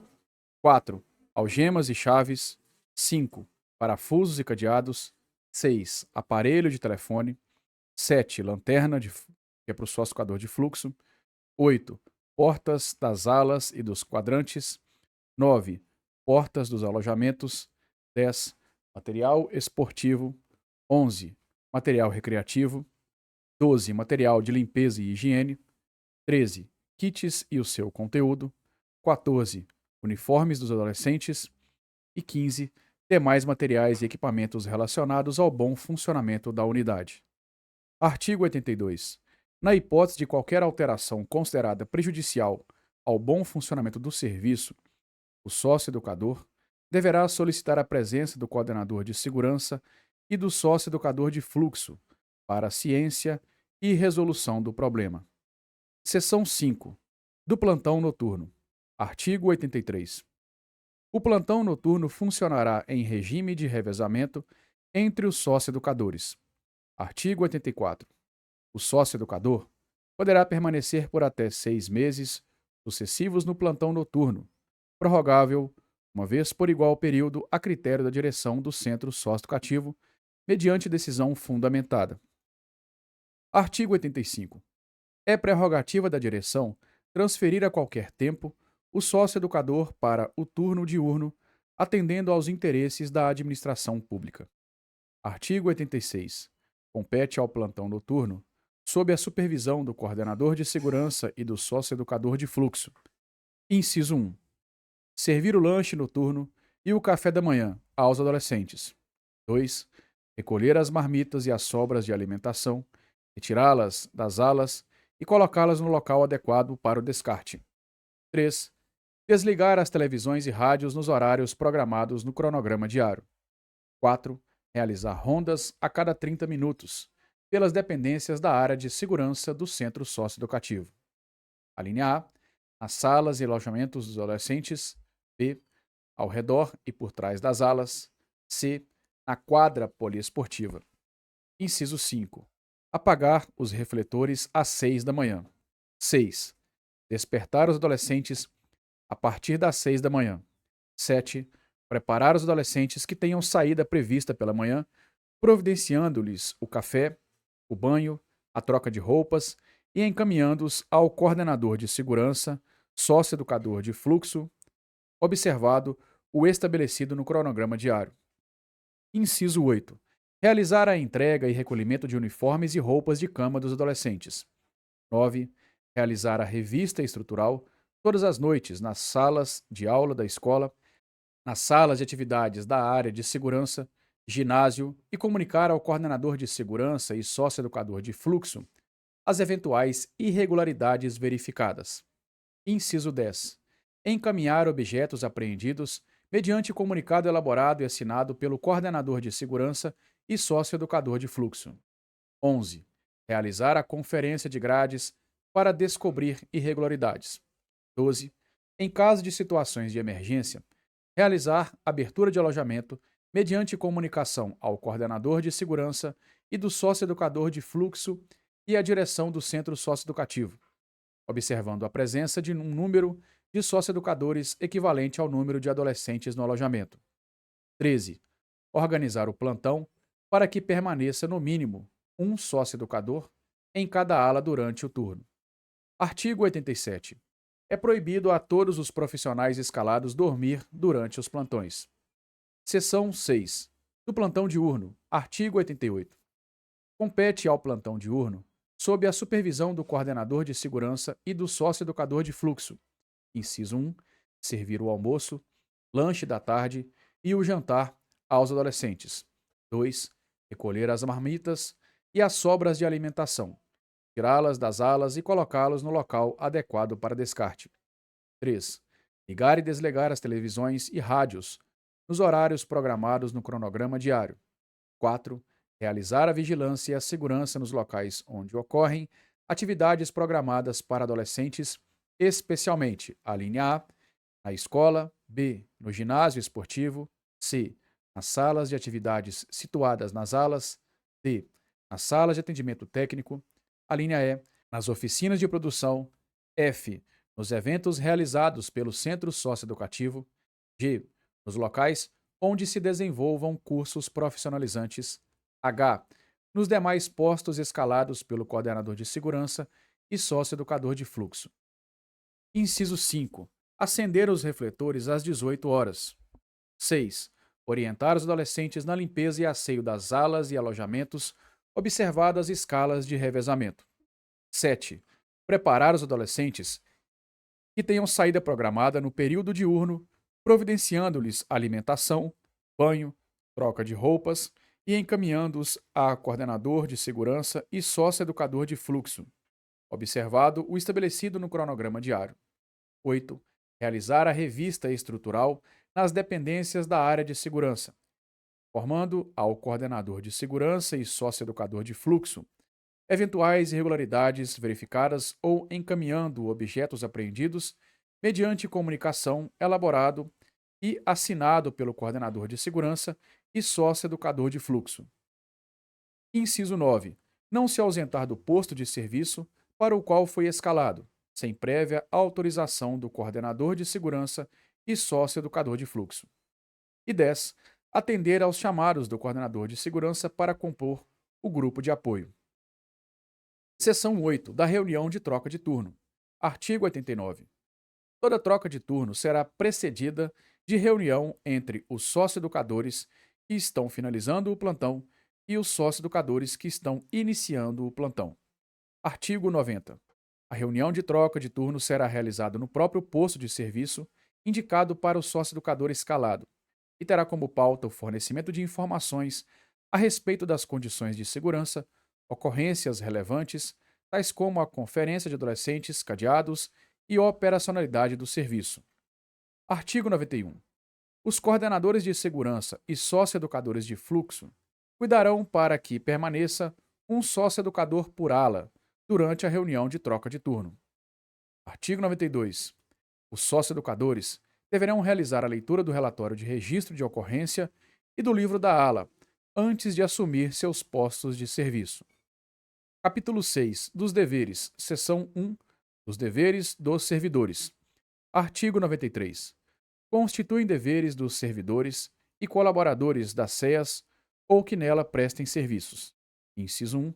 4, algemas e chaves. 5, parafusos e cadeados. 6, aparelho de telefone. 7, lanterna, que é para o socioeducador de fluxo. 8, portas das alas e dos quadrantes. 9, portas dos alojamentos. 10, material esportivo. 11, material recreativo. 12, material de limpeza e higiene. 13, kits e o seu conteúdo. 14, uniformes dos adolescentes. E 15, demais materiais e equipamentos relacionados ao bom funcionamento da unidade. Artigo 82. Na hipótese de qualquer alteração considerada prejudicial ao bom funcionamento do serviço, o socioeducador deverá solicitar a presença do coordenador de segurança e do socioeducador de fluxo para a ciência e resolução do problema. Seção 5. Do plantão noturno. Artigo 83. O plantão noturno funcionará em regime de revezamento entre os socioeducadores. Artigo 84. O sócio-educador poderá permanecer por até 6 meses sucessivos no plantão noturno, prorrogável, uma vez por igual período, a critério da direção do centro socioeducativo, mediante decisão fundamentada. Artigo 85. É prerrogativa da direção transferir a qualquer tempo o sócio-educador para o turno diurno, atendendo aos interesses da administração pública. Artigo 86. Compete ao plantão noturno, sob a supervisão do coordenador de segurança e do socioeducador de fluxo. Inciso 1. Servir o lanche noturno e o café da manhã aos adolescentes. 2. Recolher as marmitas e as sobras de alimentação, retirá-las das alas e colocá-las no local adequado para o descarte. 3. Desligar as televisões e rádios nos horários programados no cronograma diário. 4. Realizar rondas a cada 30 minutos, pelas dependências da área de segurança do centro socioeducativo. A linha A, nas salas e alojamentos dos adolescentes. B, ao redor e por trás das alas. C, na quadra poliesportiva. Inciso 5. Apagar os refletores às 6 da manhã. 6. Despertar os adolescentes a partir das 6 da manhã. 7. Preparar os adolescentes que tenham saída prevista pela manhã, providenciando-lhes o café, o banho, a troca de roupas e encaminhando-os ao coordenador de segurança, socioeducador de fluxo, observado o estabelecido no cronograma diário. Inciso 8. Realizar a entrega e recolhimento de uniformes e roupas de cama dos adolescentes. 9. Realizar a revista estrutural todas as noites nas salas de aula da escola, nas salas de atividades da área de segurança ginásio e comunicar ao coordenador de segurança e sócio-educador de fluxo as eventuais irregularidades verificadas. Inciso 10. Encaminhar objetos apreendidos mediante comunicado elaborado e assinado pelo coordenador de segurança e sócio-educador de fluxo. 11. Realizar a conferência de grades para descobrir irregularidades. 12. Em caso de situações de emergência, realizar abertura de alojamento mediante comunicação ao coordenador de segurança e do sócio-educador de fluxo e à direção do centro socioeducativo, observando a presença de um número de socioeducadores equivalente ao número de adolescentes no alojamento. 13. Organizar o plantão para que permaneça no mínimo um sócio-educador em cada ala durante o turno. Artigo 87. É proibido a todos os profissionais escalados dormir durante os plantões. Seção 6. Do plantão diurno. Artigo 88. Compete ao plantão diurno, sob a supervisão do coordenador de segurança e do sócio-educador de fluxo. Inciso 1. Servir o almoço, lanche da tarde e o jantar aos adolescentes. 2. Recolher as marmitas e as sobras de alimentação, tirá-las das alas e colocá-los no local adequado para descarte. 3. Ligar e desligar as televisões e rádios nos horários programados no cronograma diário. 4. Realizar a vigilância e a segurança nos locais onde ocorrem atividades programadas para adolescentes, especialmente a linha A, na escola, B, no ginásio esportivo, C, nas salas de atividades situadas nas alas, D, nas salas de atendimento técnico, a linha E, nas oficinas de produção, F, nos eventos realizados pelo centro socioeducativo, G, nos locais onde se desenvolvam cursos profissionalizantes, H, nos demais postos escalados pelo coordenador de segurança e sócio-educador de fluxo. Inciso 5. Acender os refletores às 18 horas. 6. Orientar os adolescentes na limpeza e asseio das alas e alojamentos, observado as escalas de revezamento. 7. Preparar os adolescentes que tenham saída programada no período diurno, providenciando-lhes alimentação, banho, troca de roupas e encaminhando-os a coordenador de segurança e sócio-educador de fluxo, observado o estabelecido no cronograma diário. 8. Realizar a revista estrutural nas dependências da área de segurança, formando ao coordenador de segurança e sócio-educador de fluxo eventuais irregularidades verificadas ou encaminhando objetos apreendidos mediante comunicação elaborado e assinado pelo coordenador de segurança e sócio-educador de fluxo. Inciso 9. Não se ausentar do posto de serviço para o qual foi escalado, sem prévia autorização do coordenador de segurança e sócio-educador de fluxo. E 10. Atender aos chamados do coordenador de segurança para compor o grupo de apoio. Seção 8. Da reunião de troca de turno. Artigo 89. Toda troca de turno será precedida de reunião entre os sócio-educadores que estão finalizando o plantão e os sócio-educadores que estão iniciando o plantão. Artigo 90. A reunião de troca de turno será realizada no próprio posto de serviço indicado para o sócio-educador escalado e terá como pauta o fornecimento de informações a respeito das condições de segurança, ocorrências relevantes, tais como a conferência de adolescentes cadeados e operacionalidade do serviço. Artigo 91. Os coordenadores de segurança e sócio-educadores de fluxo cuidarão para que permaneça um sócio-educador por ala durante a reunião de troca de turno. Artigo 92. Os sócio-educadores deverão realizar a leitura do relatório de registro de ocorrência e do livro da ala antes de assumir seus postos de serviço. Capítulo 6. Dos deveres. Seção 1. Dos deveres dos servidores. Artigo 93. Constituem deveres dos servidores e colaboradores das SEAS ou que nela prestem serviços. Inciso 1.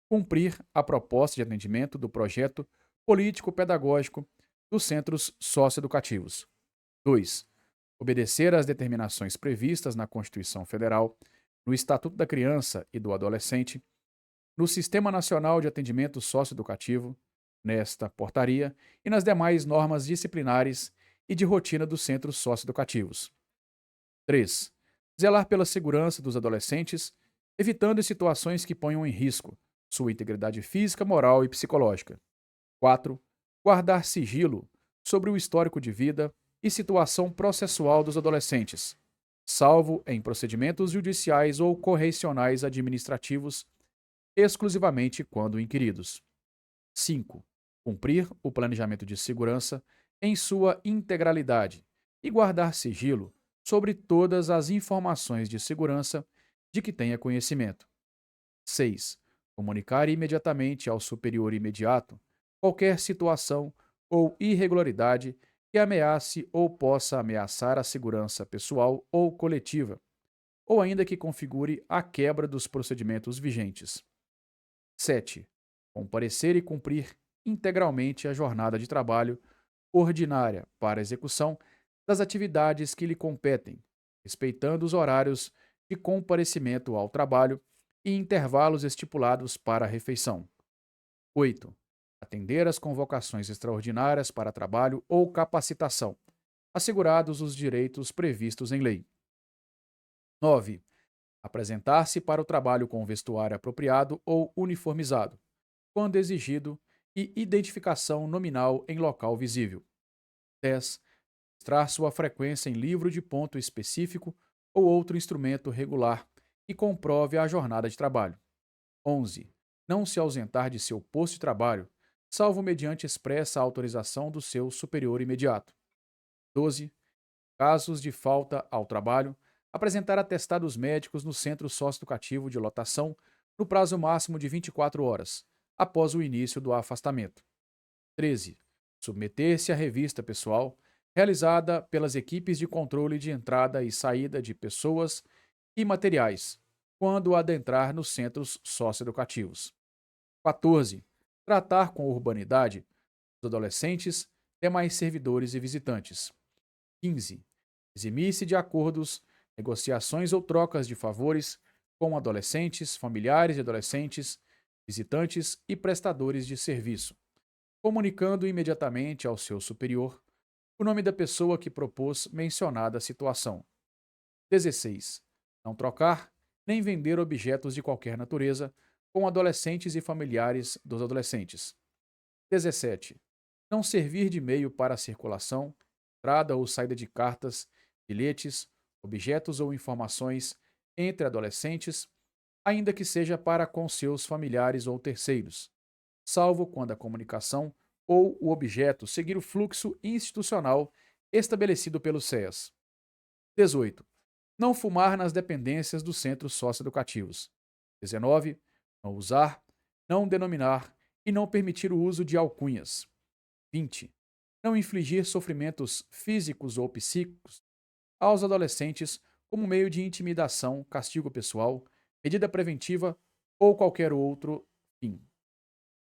Cumprir a proposta de atendimento do projeto político-pedagógico dos centros socioeducativos. 2. Obedecer às determinações previstas na Constituição Federal, no Estatuto da Criança e do Adolescente, no Sistema Nacional de Atendimento Socioeducativo, nesta portaria e nas demais normas disciplinares e de rotina dos centros socioeducativos. 3. zelar pela segurança dos adolescentes, evitando situações que ponham em risco sua integridade física, moral e psicológica. 4. Guardar sigilo sobre o histórico de vida e situação processual dos adolescentes, salvo em procedimentos judiciais ou correicionais administrativos, exclusivamente quando inquiridos. 5. Cumprir o planejamento de segurança em sua integralidade e guardar sigilo sobre todas as informações de segurança de que tenha conhecimento. 6. Comunicar imediatamente ao superior imediato qualquer situação ou irregularidade que ameace ou possa ameaçar a segurança pessoal ou coletiva, ou ainda que configure a quebra dos procedimentos vigentes. 7. Comparecer e cumprir integralmente a jornada de trabalho ordinária para execução das atividades que lhe competem, respeitando os horários de comparecimento ao trabalho e intervalos estipulados para a refeição. 8. Atender às convocações extraordinárias para trabalho ou capacitação, assegurados os direitos previstos em lei. 9. Apresentar-se para o trabalho com vestuário apropriado ou uniformizado, quando exigido, e identificação nominal em local visível. 10. Registrar sua frequência em livro de ponto específico ou outro instrumento regular que comprove a jornada de trabalho. 11. Não se ausentar de seu posto de trabalho, salvo mediante expressa autorização do seu superior imediato. 12. Casos de falta ao trabalho, apresentar atestados médicos no centro socioeducativo de lotação no prazo máximo de 24 horas, após o início do afastamento. 13. Submeter-se à revista pessoal, realizada pelas equipes de controle de entrada e saída de pessoas e materiais, quando adentrar nos centros socioeducativos. 14. Tratar com urbanidade os adolescentes, demais servidores e visitantes. 15. Eximir-se de acordos, negociações ou trocas de favores com adolescentes, familiares de adolescentes, visitantes e prestadores de serviço, comunicando imediatamente ao seu superior o nome da pessoa que propôs mencionada situação. 16. Não trocar nem vender objetos de qualquer natureza com adolescentes e familiares dos adolescentes. 17. Não servir de meio para a circulação, entrada ou saída de cartas, bilhetes, objetos ou informações entre adolescentes, ainda que seja para com seus familiares ou terceiros, salvo quando a comunicação ou o objeto seguir o fluxo institucional estabelecido pelos CEAS. 18. Não fumar nas dependências dos centros socioeducativos. 19. Não usar, não denominar e não permitir o uso de alcunhas. 20. Não infligir sofrimentos físicos ou psíquicos aos adolescentes como meio de intimidação, castigo pessoal, medida preventiva ou qualquer outro fim.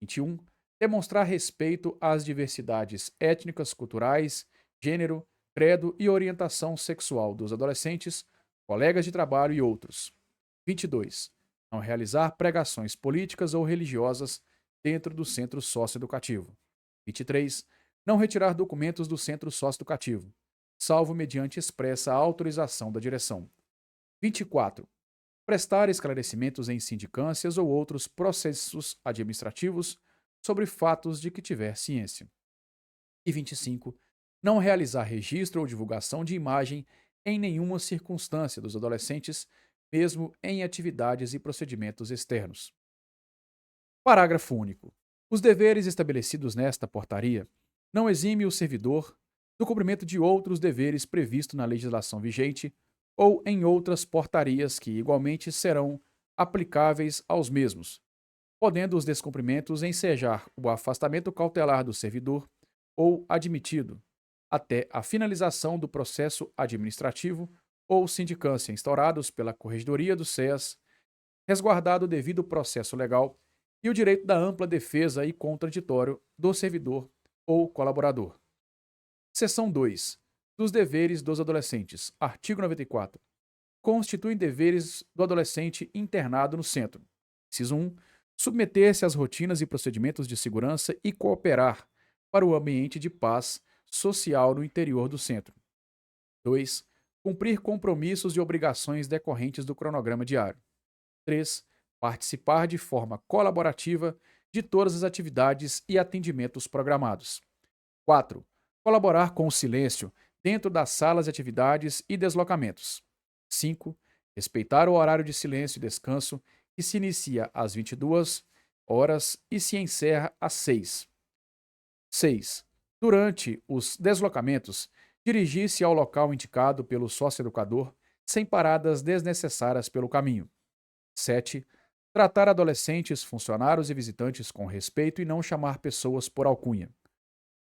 21. Demonstrar respeito às diversidades étnicas, culturais, gênero, credo e orientação sexual dos adolescentes, colegas de trabalho e outros. 22. Não realizar pregações políticas ou religiosas dentro do centro socioeducativo. 23. Não retirar documentos do centro socioeducativo, salvo mediante expressa autorização da direção. 24. Prestar esclarecimentos em sindicâncias ou outros processos administrativos sobre fatos de que tiver ciência. E 25. Não realizar registro ou divulgação de imagem em nenhuma circunstância dos adolescentes, mesmo em atividades e procedimentos externos. Parágrafo único. Os deveres estabelecidos nesta portaria não exime o servidor do cumprimento de outros deveres previstos na legislação vigente ou em outras portarias que igualmente serão aplicáveis aos mesmos, podendo os descumprimentos ensejar o afastamento cautelar do servidor ou admitido, até a finalização do processo administrativo ou sindicância instaurados pela Corregedoria do CEAS, resguardado o devido processo legal e o direito da ampla defesa e contraditório do servidor ou colaborador. Seção 2. Dos deveres dos adolescentes. Artigo 94. Constituem deveres do adolescente internado no centro. Inciso 1. Submeter-se às rotinas e procedimentos de segurança e cooperar para o ambiente de paz social no interior do centro. 2. Cumprir compromissos e obrigações decorrentes do cronograma diário. 3. Participar de forma colaborativa de todas as atividades e atendimentos programados. 4. Colaborar com o silêncio dentro das salas de atividades e deslocamentos. 5. Respeitar o horário de silêncio e descanso, que se inicia às 22 horas e se encerra às 6. 6. Durante os deslocamentos, dirigir-se ao local indicado pelo sócio-educador sem paradas desnecessárias pelo caminho. 7. Tratar adolescentes, funcionários e visitantes com respeito e não chamar pessoas por alcunha.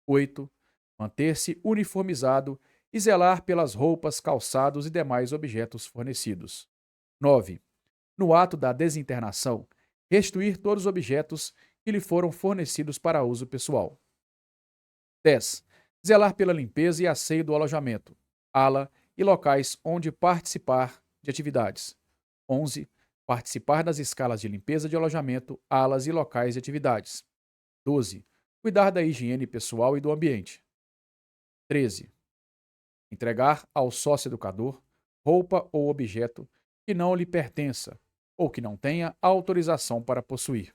8. Manter-se uniformizado e zelar pelas roupas, calçados e demais objetos fornecidos. 9. No ato da desinternação, restituir todos os objetos que lhe foram fornecidos para uso pessoal. 10. Zelar pela limpeza e asseio do alojamento, ala e locais onde participar de atividades. 11. Participar das escalas de limpeza de alojamento, alas e locais de atividades. 12. Cuidar da higiene pessoal e do ambiente. 13. Entregar ao sócio-educador roupa ou objeto que não lhe pertença ou que não tenha autorização para possuir.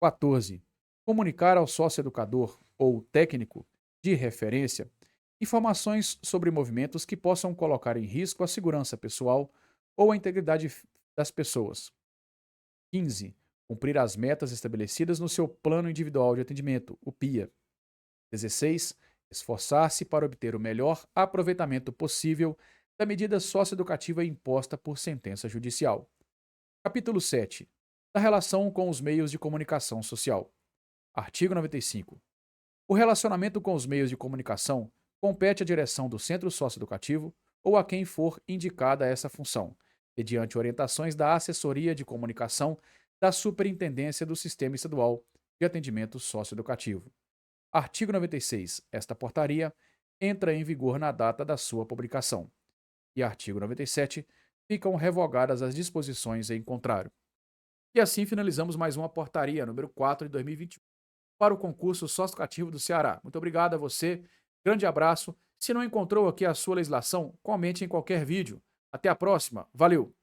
14. Comunicar ao sócio-educador ou técnico de referência informações sobre movimentos que possam colocar em risco a segurança pessoal ou a integridade das pessoas. 15. Cumprir as metas estabelecidas no seu plano individual de atendimento, o PIA. 16. Esforçar-se para obter o melhor aproveitamento possível da medida socioeducativa imposta por sentença judicial. Capítulo 7. Da relação com os meios de comunicação social. Artigo 95. O relacionamento com os meios de comunicação compete à direção do centro socioeducativo ou a quem for indicada essa função, mediante orientações da Assessoria de Comunicação da Superintendência do Sistema Estadual de Atendimento Socioeducativo. Artigo 96. Esta portaria entra em vigor na data da sua publicação. E artigo 97. Ficam revogadas as disposições em contrário. E assim finalizamos mais uma portaria, número 4 de 2021, para o concurso socioeducativo do Ceará. Muito obrigado a você, grande abraço. Se não encontrou aqui a sua legislação, comente em qualquer vídeo. Até a próxima, valeu!